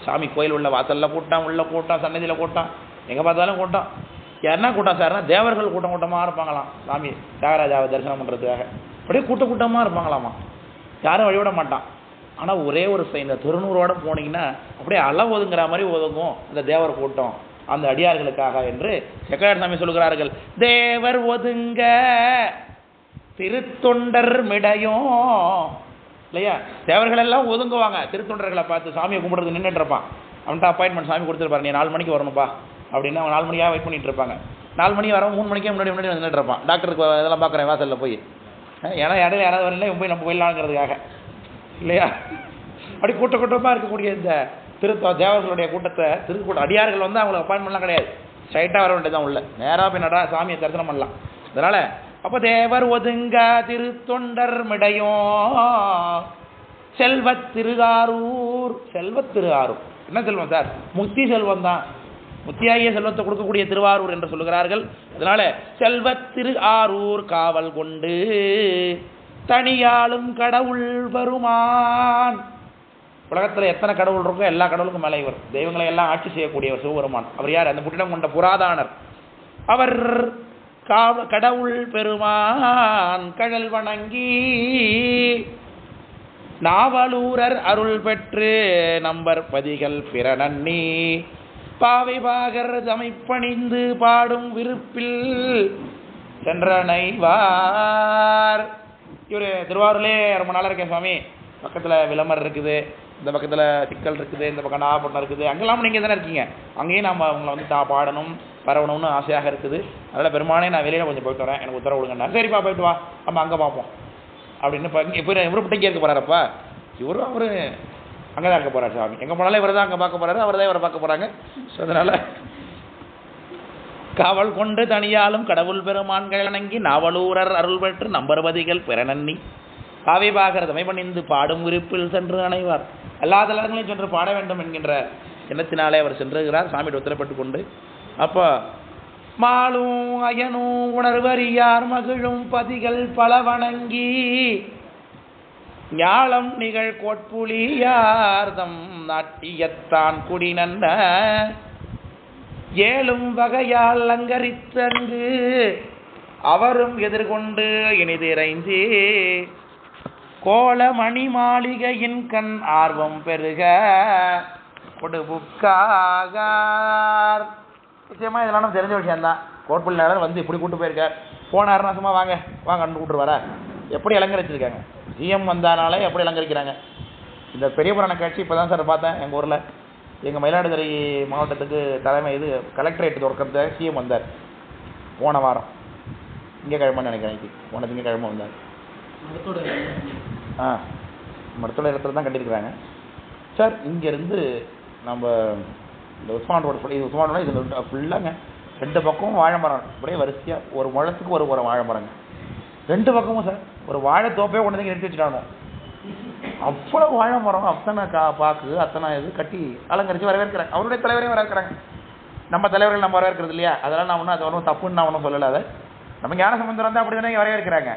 சாமி கோயில் உள்ள வாசலில் கூட்டம், உள்ள கூட்டம், சன்னதியில் கூட்டம், எங்கே பார்த்தாலும் கூட்டம். என்ன கூட்டம் சார்னா தேவர்கள் கூட்டம் கூட்டமாக இருப்பாங்களாம். சாமி தியாகராஜாவை தரிசனம் பண்ணுறதுக்காக அப்படியே கூட்டமாக இருப்பாங்களாமா. யாரும் வழிவிட மாட்டான். ஆனால் ஒரே ஒரு இந்த திருநூறோடு போனீங்கன்னா அப்படியே அள ஒதுங்குற மாதிரி ஒதுங்கும் அந்த தேவர் கூட்டம் அந்த அடியார்களுக்காக என்று செக்கரார் சாமி சொல்கிறார்கள். தேவர் ஒதுங்க திருத்தொண்டர் மிடையும் இல்லையா? தேவர்கள் எல்லாம் ஒதுங்குவாங்க திருத்தொண்டர்களை பார்த்து. சாமியை கும்பிடுறது நின்றுட்டு இருப்பான். அவன்கிட்ட அப்பாயின்மெண்ட் சாமி கொடுத்துருப்பாரு, நீ 4 மணிக்கு வரணும்ப்பா அப்படின்னு. அவன் 4 மணியாக வெயிட் பண்ணிட்டு இருப்பாங்க. 4 மணி வர 3 மணிக்கே முன்னாடி நின்றுட்டு இருப்பான். டாக்டருக்கு இதெல்லாம் பார்க்குறேன் வாசலில் போய். ஏன்னா இடையில யாராவது வரல போய் நம்ம போயிடலாங்கிறதுக்காக இல்லையா? அப்படி கூட்டமாக இருக்கக்கூடிய இந்த தேவர்களுடைய கூட்டத்தை திருக்கூட்டம் அடியார்கள் வந்து அவங்களுக்கு அப்பாயின்மெண்ட்லாம் கிடையாது. ஸ்ட்ரைட்டாக வர வேண்டியதான் உள்ள நேராக பின்னடா சாமியை தரிசனம் பண்ணலாம். அதனால் அப்போ தேவர் ஒதுங்க திருத்தொண்டர் மிடையும் செல்வத்திருஆரூர். செல்வத்திருஆரூர் என்ன செல்வம் சார்? முக்தி செல்வம் தான். முத்தியாகிய செல்வத்தை கொடுக்கக்கூடிய திருவாரூர் என்று சொல்லுகிறார்கள். அதனால செல்வத்திருஆரூர் காவல் கொண்டு தனியாளும் கடவுள் பெருமான். உலகத்தில் எத்தனை கடவுள் இருக்கோ எல்லா கடவுளுக்கும் மேலே இவர் தெய்வங்களை எல்லாம் ஆட்சி செய்யக்கூடியவர் சிவபெருமான். அவர் யார்? அந்த புட்டிடம் கொண்ட புராதானர். அவர் கடவுள் பெருமான் கழல் வணங்கி நாவலூரர் அருள் பெற்று நம்பர் பதிகள் பிற நன்னி பாவை பாகர் தமைப்பணிந்து பாடும் விருப்பில் சென்றனைவார். இவர் திருவாரூர்லேயே ரொம்ப நாளாக இருக்கேன் சுவாமி. பக்கத்தில் விளம்பரம் இருக்குது, இந்த பக்கத்தில் சிக்கல் இருக்குது, இந்த பக்கம் நாகப்பட்டினம் இருக்குது. அங்கெல்லாம் நீங்கள் தானே இருக்கீங்க. அங்கேயும் நம்ம உங்களை வந்து பாடணும் பரவணும்னு ஆசையாக இருக்குது. அதனால் பெருமானே நான் வெளியில் கொஞ்சம் போயிட்டு வரேன், எனக்கு உத்தரவு கொடுங்கண்ணா. சரிப்பா போயிட்டு வா, நம்ம அங்கே பார்ப்போம் அப்படின்னு. இப்போ இவரு பிடிக்க இருக்க போகிறாரப்பா. இவரும் அவர் அங்கே தான் இருக்க போகிறார் சாமி. எங்கே போனாலும் இவர் தான் அங்கே பார்க்க போகிறாரு, அவர் தான் இவரை பார்க்க போகிறாங்க. ஸோ அதனால் காவல் கொண்டு தனியாலும் கடவுள் பெருமான்கள் வணங்கி நாவலூரர் அருள் பெற்று நம்பர்வதிகள் பிறநன்னி காவை பாகர் தமைப்பணிந்து பாடும் விருப்பில் சென்று அணைவார். எல்லா தலங்களையும் சென்று பாட வேண்டும் என்கின்ற எண்ணத்தினாலே அவர் சென்றுகிறார் சாமியோட உத்தரப்பட்டு கொண்டு. அப்போ மாலும் அயனும் உணர்வறியார் மகிழும் பதிகள் பல வணங்கி ஞாலம் நிகழ் கோட்புலியார்தம் நாட்டியத்தான் குடிநன்ன ஏழும் வகையால் அலங்கரித்தங்கு அவரும் எதிர்கொண்டு இனிதிரைந்தே கோல மணி மாளிகையின் கண் ஆர்வம் பெருக கொடுபுக்காகார். நிச்சயமா இதெல்லாம் தெரிஞ்ச விஷயம்தான். கோட்புள்ளாளர் வந்து இப்படி கூட்டு போயிருக்கார். போனாருன்னா சும்மா வாங்க வாங்க அண்டு கூட்டுருவார. எப்படி அலங்கரிச்சிருக்காங்க சிஎம் வந்தானாலே எப்படி அலங்கரிக்கிறாங்க. இந்த பெரிய புராண காட்சி இப்போ தான் சார் பார்த்தேன். எங்கள் ஊரில் எங்கள் மயிலாடுதுறை மாவட்டத்துக்கு தலைமை இது கலெக்டரேட் தொடக்கத்தை சிஎம் வந்தார் போன வாரம். திங்கக்கிழமைன்னு நினைக்கிறேன். போன திங்கக்கிழமை வந்தார். மருத்துவ இடத்துல தான் கட்டியிருக்கிறாங்க சார். இங்கேருந்து நம்ம இந்த உஸ்மான் ரோடு இது உஸ்மான் ரோடு இது ஃபுல்லாங்க 2 பக்கமும் வாழை மரம் அப்படியே வரிசையாக ஒரு முழத்துக்கு ஒரு வாழை மரங்க 2 பக்கமும் சார். ஒரு வாழை தோப்பே கொண்டு வந்து நிறுத்தி வச்சுட்டாங்க. அவ்வளோ வாழை மரம், அத்தனை பாக்கு, அத்தனை இது கட்டி அலங்கரித்து வரவேற்கிறாங்க. அவருடைய தலைவரையும் வரவேற்கிறாங்க. நம்ம தலைவர்கள் நம்ம வரவேற்கிறது இல்லையா? அதெல்லாம் நான் ஒன்றும் அது ஒன்றும் தப்புன்னு நான் ஒன்றும் சொல்லலை. அதை நம்ம ஞானசம்பந்தர் வந்து அப்படி தானே வரவேற்கிறாங்க.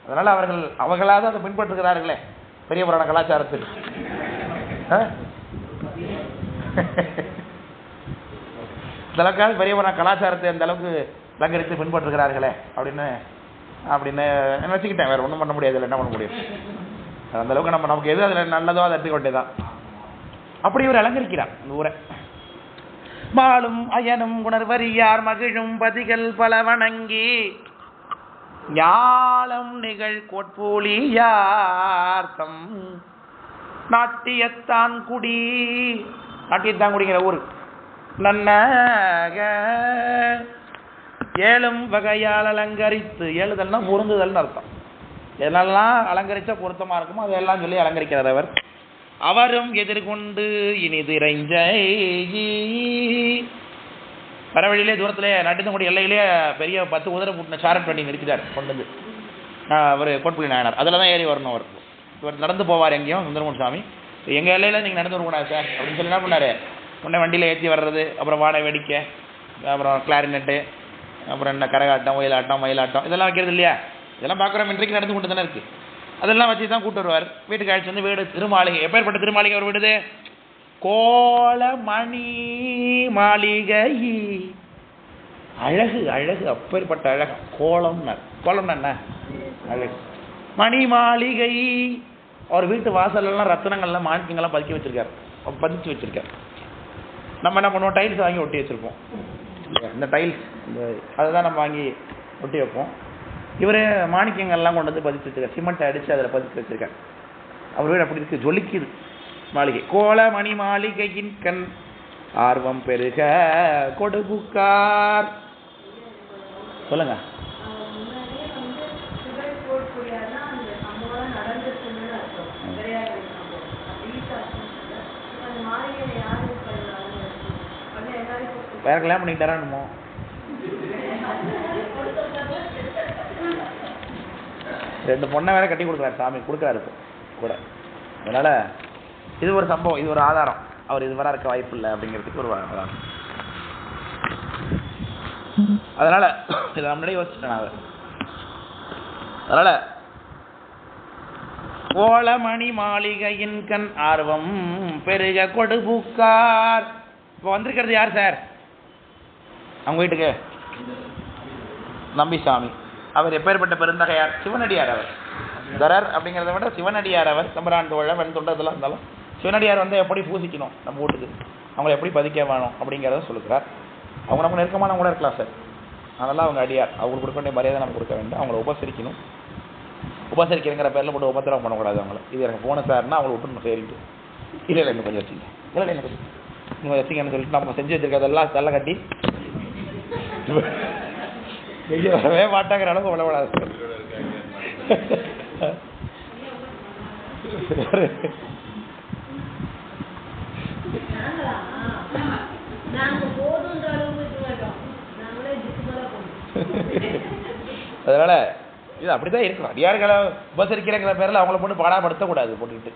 அதனால் அவர்களாவது அதை பின்பற்றுகிறார்களே பெரிய புராண கலாச்சாரத்தில். இந்த அளவுக்காவது பெரிய புராண கலாச்சாரத்தை அந்த அளவுக்கு அலங்கரித்து பின்பற்றுகிறார்களே அப்படின்னு வச்சுக்கிட்டேன். வேறு ஒன்றும் பண்ண முடியாது. இல்லை என்ன பண்ண முடியும்? அந்த அளவுக்கு நமக்கு எது அதில் நல்லதோ அதை எடுத்துக்க வேண்டியதான். அப்படி இவர் அலங்கரிக்கிறார் இந்த ஊரை. மாலும் அயனும் உணர்வறியார் மகிழும் பதிகள் பல வணங்கி ஞாலம் நிகழ் கோட்பூலியார்த்தம் நாட்டியத்தான் குடிங்கிற ஊர் நன்னக ஏழும் வகையால் அலங்கரித்து, ஏழுதல்னா பொருந்துதல்னு அர்த்தம். எதெல்லாம் அலங்கரிச்சா பொருத்தமா இருக்குமோ அதெல்லாம் சொல்லி அலங்கரிக்கிறார் அவர். அவரும் எதிர்கொண்டு இனிதிரைஞ்ச பரவழியிலே தூரத்திலே நட்டுத்தங்குடி எல்லையிலே பெரிய 10 குதிரை கூட்டின சாரட் வண்டி நிறுத்திட்டார் கொண்டு வந்து அவர் கோட்புலி நாயனார். அதில் தான் ஏறி வரணும். அவர் இவர் நடந்து போவார் எங்கேயும் சுந்தரமூர்த்தி சாமி. எங்கள் எல்லையில் நீங்கள் நடந்து வரக்கூடாது சார் அப்படின்னு சொல்லி என்ன பண்ணார், உடனே வண்டியில் ஏற்றி வர்றது, அப்புறம் வாடகை வெடிக்க, அப்புறம் கிளாரினெட்டு, அப்புறம் என்ன கரகாட்டம், ஒயிலாட்டம், மயிலாட்டம் இதெல்லாம் வைக்கிறது இல்லையா, இதெல்லாம் பார்க்குறோம். இன்றைக்கு நடந்து கொண்டு தானே இருக்குது. அதெல்லாம் வச்சு தான் கூட்டு வருவார். வீட்டுக்கு அழைச்சி வந்து வீடு திருமாளிகை, எப்பேற்பட்ட திருமாளிகை அவர் வீடுது, கோலமணி மாளிகை. அழகு அழகு, அப்பேற்பட்ட அழகு. கோலம்னா என்ன அழகு. மணி மாளிகை. அவர் வீட்டு வாசல்லாம் ரத்தனங்கள்லாம் மாணிக்கங்கள்லாம் பதிக்க வச்சிருக்காரு, பதிச்சு வச்சிருக்காரு. நம்ம என்ன பண்ணுவோம், டைல்ஸ் வாங்கி ஒட்டி வச்சிருப்போம். இந்த டைல்ஸ் அதை தான் நம்ம வாங்கி ஒட்டி வைப்போம். இவர் மாணிக்கங்கள்லாம் கொண்டு வந்து பதிச்சு வச்சிருக்காரு, சிமெண்ட்டை அடித்து அதில் பதிச்சு வச்சிருக்காரு. அவர் வீடு அப்படி இருக்கு, ஜொலிக்குது மாளிகை. கோலமணி மாளிகையின் கண் ஆர்வம் பெருக கொடுபுக்கார். சொல்லுங்க. வேற கல்யாணம் பண்ணிக்கிட்டாரான்னுமோ. ரெண்டு பொண்ணை வேற கட்டி கொடுக்குறாரு சாமி, கொடுக்குறாரு கூட. அதனால இது ஒரு சம்பவம், இது ஒரு ஆதாரம். அவர் இது வர இருக்க வாய்ப்பு இல்லை அப்படிங்கிறதுக்கு ஒரு ஆதாரம். அதனால இதை நம்மளே யோசிச்சுட்டேன் நான். அதனால கோலமணி மாளிகையின் கண் ஆர்வம் பெருக கொடுபுக்கார். இப்போ வந்திருக்கிறது யார் சார் அவங்க வீட்டுக்கு? நம்பிசாமி. அவர் எப்பேற்பட்ட பெருந்தகையார், சிவனடியார். அவர் தரர் அப்படிங்கிறத விட சிவனடியார். அவர் தம்பரான் தோழ வெண் தொண்டதெல்லாம் இருந்தாலும் சிவனடியார் வந்து எப்படி பூசிக்கணும் நம்ம வீட்டுக்கு, அவங்களை எப்படி பதிக்க வேணும் அப்படிங்கிறத சொல்லுகிறார். அவங்க நம்ம நெருக்கமான கூட இருக்கலாம் சார், அதெல்லாம் அவங்க அடியார். அவங்களுக்கு கொடுக்க வேண்டிய மரியாதை நம்ம கொடுக்க வேண்டும். அவங்கள உபசரிக்கணும். உபசரிக்கிறங்கிற பேரில் போட்டு உபத்திரவம் பண்ணக்கூடாது அவங்கள. இது எனக்கு போன சார்னா அவங்களை விட்டு சரிட்டு இல்லை இல்லை இன்னும் கொஞ்சம் வச்சுங்க, இல்லை இல்லை எனக்கு இன்னும் வச்சுங்கன்னு சொல்லிட்டு நம்ம செஞ்சு வச்சிருக்கிறதெல்லாம் தள்ள கட்டி வெளியே வரவே மாட்டாங்கிற அளவுக்கு விளவடாது சார். அதனால இது அப்படிதான் இருக்கணும். அடியார்களை உபசரிக்கிறங்கிற பேரில் அவங்கள போட்டு பாடாப்படுத்தக்கூடாது போட்டுக்கிட்டு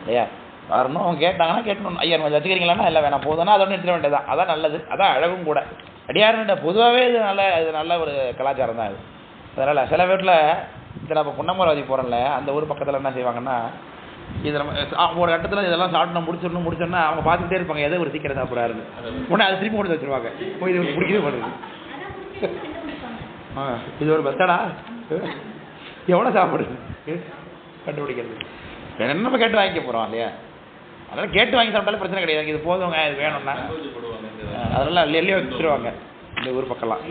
இல்லையா. வரணும், அவங்க கேட்டாங்கன்னா கேட்கணும். ஐயா கொஞ்சம் வச்சுக்கிறீங்களான்னா இல்லை வேணாம் போதுன்னா அதோட நிறுத்த வேண்டியதான். அதான் நல்லது, அதான் அழகும் கூட. அடியார்கிட்ட பொதுவாகவே இது நல்ல ஒரு கலாச்சாரம் தான் இது. அதனால் சில வீட்டில் இப்போ நம்ம பொன்னமராவதி போகிறோம்ல, அந்த ஊர் பக்கத்தில் என்ன செய்வாங்கன்னா, இது நம்ம ஒரு இடத்துல இதெல்லாம் சாப்பிட்டு முடிச்சோன்னா அவங்க பார்த்துக்கிட்டே இருப்பாங்க எதை ஒரு சீக்கிரம் சாப்பிட்றாருன்னு. உடனே அதை திருப்பி கொடுத்து வச்சுருவாங்க. இது பிடிக்கவே பண்ணுது. இது ஒரு பெஸ்டடா எவ்வளோ சாப்பிடுது கண்டுபிடிக்கிறது. என்ன நம்ம கேட்டு வாங்கிக்க போகிறோம் இல்லையா. அதனால் கேட்டு வாங்கி சாப்பிட்டாலும் பிரச்சனை கிடையாது. இது போதுங்க இது வேணும்னா அதெல்லாம் அள்ளி வச்சுருவாங்க இந்த ஊர் பக்கம்லாம்.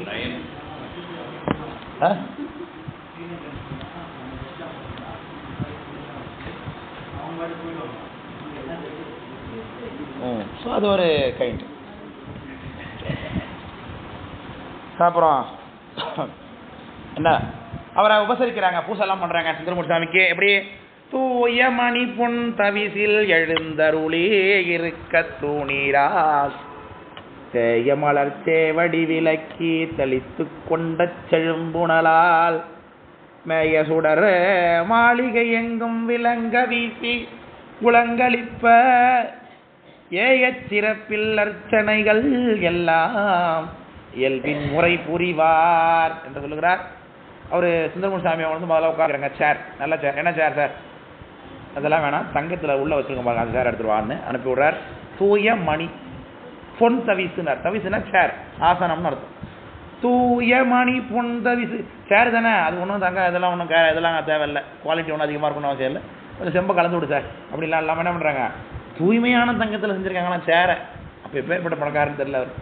ஸோ அது ஒரு கைண்ட். அப்புறம் என்ன அவரை உபசரிக்கிறாங்க, பூசெல்லாம் பண்ணுறாங்க சுந்தரமூர்த்தி சாமிக்கு. எப்படி தூய மணி பொன் தவிசில் எழுந்தருளே இருக்க தூணீரால் தேய மலர் சேவடி விலக்கி தெளித்து கொண்ட செழும்புணலால் மேய சுடர் மாளிகை எங்கும் விளங்க வீசி குளங்களிப்ப ஏய சிறப்பில் அர்ச்சனைகள் எல்லாம் இயல்பின் முறை புரிவார் என்று சொல்லுகிறார். அவர் சுந்தரமூர்த்தி சாமி வந்து முதல்ல உட்காருங்க. சேர், நல்ல சேர். என்ன சேர் சார்? அதெல்லாம் வேணாம், தங்கத்தில் உள்ள வச்சுருக்க பாருங்க, அந்த சேர் எடுத்துருவான்னு அனுப்பி விடுறார். தூய மணி பொன் தவிசுனார். தவிசுனா சேர், ஆசனம்னு அர்த்தம். தூய மணி பொன் தவிசு சேர் தானே, அது ஒன்றும் தங்க இதெல்லாம் ஒன்றும் இதெல்லாம் தேவையில்லை, குவாலிட்டி ஒன்றும் அதிகமாக இருக்கணும் அவசியம் இல்லை, கொஞ்சம் செம்ப கலந்து விடு சார் அப்படிலாம் இல்லாமல் என்ன பண்ணுறாங்க, தூய்மையான தங்கத்தில் செஞ்சுருக்காங்களா சேரை. அப்போ எப்பேற்பட்ட பணக்காரன்னு தெரியல அவர்.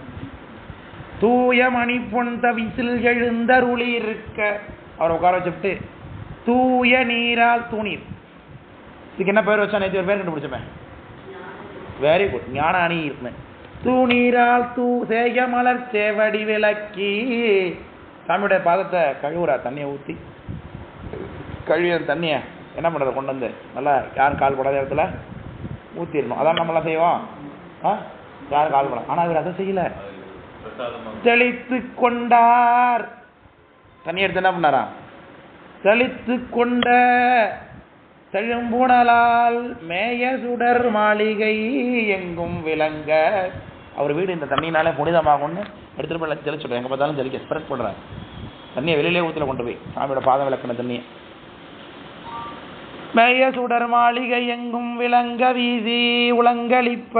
தூய மணி பொன் தவிசில் எழுந்தருளி இருக்க அவரை உட்கார வச்சுட்டு தூய நீரால் தூணீர். இதுக்கு என்ன பேர் வச்சா நேற்று ஒரு பேர் கண்டுபிடிச்சமே, வெரி குட், ஞான அணி இருக்குன்னு. தூணீரால் சேய மலர் சேவடி விளக்கி. சாமியுடைய பாதத்தை கழுவுறா, தண்ணியை ஊற்றி கழுவி அந்த தண்ணியை என்ன பண்ணுறது, கொண்டு வந்து நல்லா யாரும் கால் படாத இடத்துல ஊற்றிடணும். அதான் நம்மளாம் செய்வோம். யாரும் கால் படம். ஆனால் இவர் அதை செய்யலை. தெளித்து கொண்டார். தண்ணி எடுத்து என்ன பண்ணாரா, தெளித்து கொண்ட தெழும்புணலால் மேய சுடர் மாளிகை எங்கும் விளங்க. அவர் வீடு இந்த தண்ணினாலே புனிதமாகும்னு எடுத்துட்டு போய் தெளிச்சுடுறேன். எங்கே பார்த்தாலும் தெளிக்க ஸ்ப்ரெட் பண்ணுறாரு. தண்ணியை வெளியிலே ஊத்துல கொண்டு போய் சாமியோட பாதம் விளக்குன தண்ணியை. மேய சுடர் மாளிகை எங்கும் விளங்க வீசி உலங்களிப்ப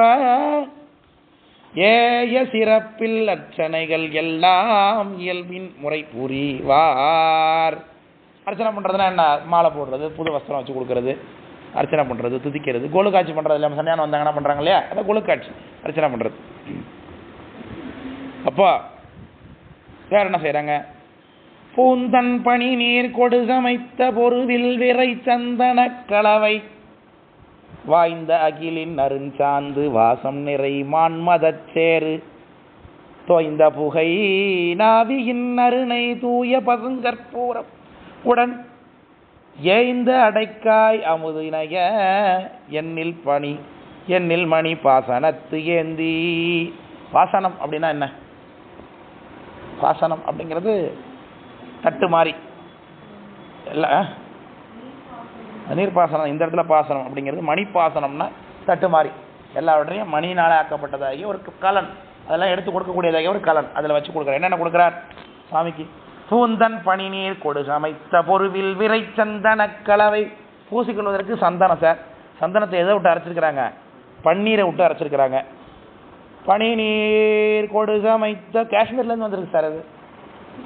ஏய சிறப்பில் அர்ச்சனைகள் எல்லாம் இயல்பின் முறை புரிவார். அர்ச்சனை பண்ணுறதுனா என்ன, மாலை போடுறது, புது வஸ்திரம் வச்சு கொடுக்கறது, அர்ச்சனை பண்ணுறது, துதிக்கிறது, கொழு காட்சி பண்ணுறது இல்லாமல் சன்னியானம் வந்தாங்கன்னா பண்ணுறாங்க இல்லையா, அதான் கொழு காட்சி அர்ச்சனை பண்ணுறது. அப்போ வேற என்ன செய்கிறாங்க, பூந்தன் பனி நீர் கொடு சமைத்த பொருவில் விரை சந்தன கலவை வாய்ந்த அகிலின் அருஞ்சாந்து வாசம் நிறை மான்மதச்சேரு தோய்ந்த புகை நாவியின் அருணை தூய பசுங்கற்பூரம் உடன் ஏய்ந்த அடைக்காய் அமுதினைய எண்ணில் மணி பாசனத்து ஏந்தி. பாசனம் அப்படின்னா என்ன, பாசனம் அப்படிங்கிறது தட்டு மாதிரி இல்லை, நீர்ப்பாசனம். இந்த இடத்துல பாசனம் அப்படிங்கிறது மணிப்பாசனம்னா தட்டு மாதிரி எல்லாவற்றையும் மணியினால ஆக்கப்பட்டதாகிய ஒரு கலன், அதெல்லாம் எடுத்து கொடுக்கக்கூடியதாகிய ஒரு கலன், அதில் வச்சு கொடுக்குறார். என்னென்ன கொடுக்குறார் சுவாமிக்கு, பூந்தன் பனி நீர் கொடு சமைத்த பொருவில் விரை சந்தன கலவை. பூசிக்கொள்வதற்கு சந்தனம் சார், சந்தனத்தை எதை விட்டு அரைச்சிருக்கிறாங்க, பன்னீரை விட்டு அரைச்சிருக்கிறாங்க. பனி நீர் கொடு சமைத்த காஷ்மீர்லேருந்து வந்துருக்கு சார். அது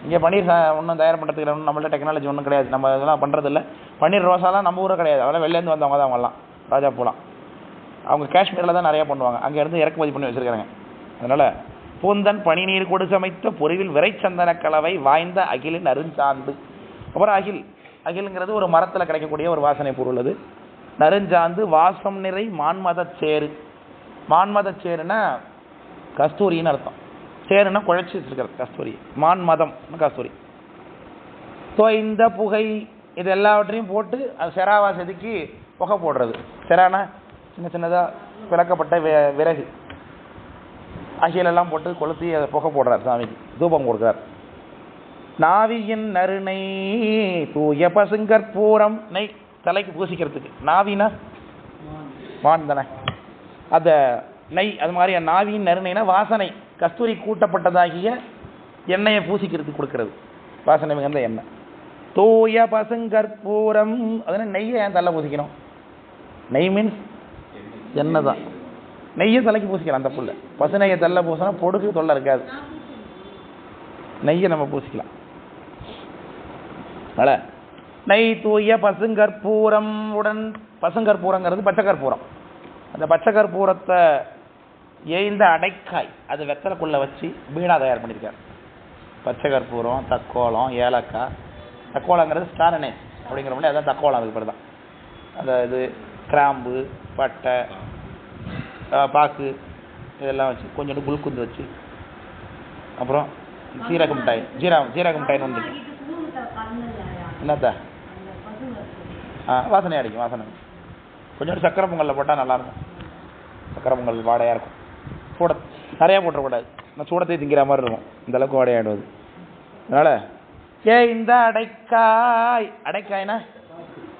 இங்கே பன்னீர் ஒன்றும் தயார் பண்ணுறதுக்கு ஒன்றும் நம்மள்ட்ட டெக்னாலஜி ஒன்றும் கிடையாது, நம்ம இதெல்லாம் பண்ணுறதில்ல. பன்னீர் ரோசாலாம் நம்ம ஊரில் கிடையாது, அதெல்லாம் வெளிலேருந்து வந்தவங்க தான் அவங்கெல்லாம், ராஜா பூலாம். அவங்க காஷ்மீரில் தான் நிறையா பண்ணுவாங்க, அங்கேருந்து இறக்குமதி பண்ணி வச்சுருக்காங்க. அதனால் பூந்தன் பனி நீர் கொடு சமைத்த பொறிவில் விரை சந்தன கலவை வாய்ந்த அகிலின் அருஞ்சாந்து. அப்புறம் அகிலுங்கிறது ஒரு மரத்தில் கிடைக்கக்கூடிய ஒரு வாசனை பொருள். அது நறுஞ்சாந்து வாசம் நிறை மான்மதச்சேரு. மான்மதச்சேருன்னா கஸ்தூரின்னு அர்த்தம், சேருன்னா குழைச்சி வச்சிருக்கிறது கஸ்தூரி, மான்மதம் கஸ்தூரி. தோய்ந்த புகை, இது எல்லாவற்றையும் போட்டு அது செராவா செதுக்கி புகை போடுறது. செரானா சின்ன சின்னதாக விளக்கப்பட்ட விறகு, அகிலெல்லாம் போட்டு கொளுத்தி அதை புகை போடுறார் சாமிக்கு, தூபம் கொடுக்குறார். நாவியின் நறுநை தூய பசுங்கற்பூரம், நெய் தலைக்கு பூசிக்கிறதுக்கு. நாவினா மான் தானே, அந்த நெய் அது மாதிரி நாவியின் நறுநைனா வாசனை, கஸ்தூரி கூட்டப்பட்டதாகிய எண்ணெயை பூசிக்கிறதுக்கு கொடுக்கறது, வாசனை மிகுந்த எண்ணெய். தூய பசுங்கற்பூரம், அதனால நெய்யை ஏன் தலை பூசிக்கணும், நெய் மீன்ஸ் எண்ணெய் தான், நெய்யை தலைக்கு பூசிக்கலாம். அந்த புல்ல பசு நெய்யை தள்ள பூசினா பொடுக்கு தொல்லை இருக்காது, நெய்யை நம்ம பூசிக்கலாம். அதனால் நெய் தூய பசுங்கற்பூரம் உடன், பசுங்கற்பூரங்கிறது பச்சைக்கற்பூரம், அந்த பச்சைக்கற்பூரத்தை ஏய்ந்த அடைக்காய், அது வெத்தலைக்குள்ளே வச்சு பீடா தயார் பண்ணியிருக்கார். பச்சை கற்பூரம், தக்கோலம், ஏலக்காய். தக்கோலங்கிறது ஸ்டாரனேஸ் அப்படிங்கிற மாதிரி, அதான் தக்கோலம், அதுக்கு பேர் தான். அந்த இது கிராம்பு, பட்டை, பாக்கு இதெல்லாம் வச்சு கொஞ்சோண்டு குல்குந்து வச்சு, அப்புறம் சீரக மிட்டாய், ஜீரக மிட்டாய்னு ஒன்று என்னத்த வாசனை அடிக்கும், வாசனை. கொஞ்சோண்டு சக்கரை பொங்கலில் போட்டால் நல்லாயிருக்கும், சக்கரை பொங்கல் வாடையாக இருக்கும். சூட நிறையா போட்டுறக்கூடாது, நான் சூடத்தை திங்கிற மாதிரி இருக்கும், இந்த அளவுக்கு வாடையாடுவது. அதனால் இந்த அடைக்காய்னா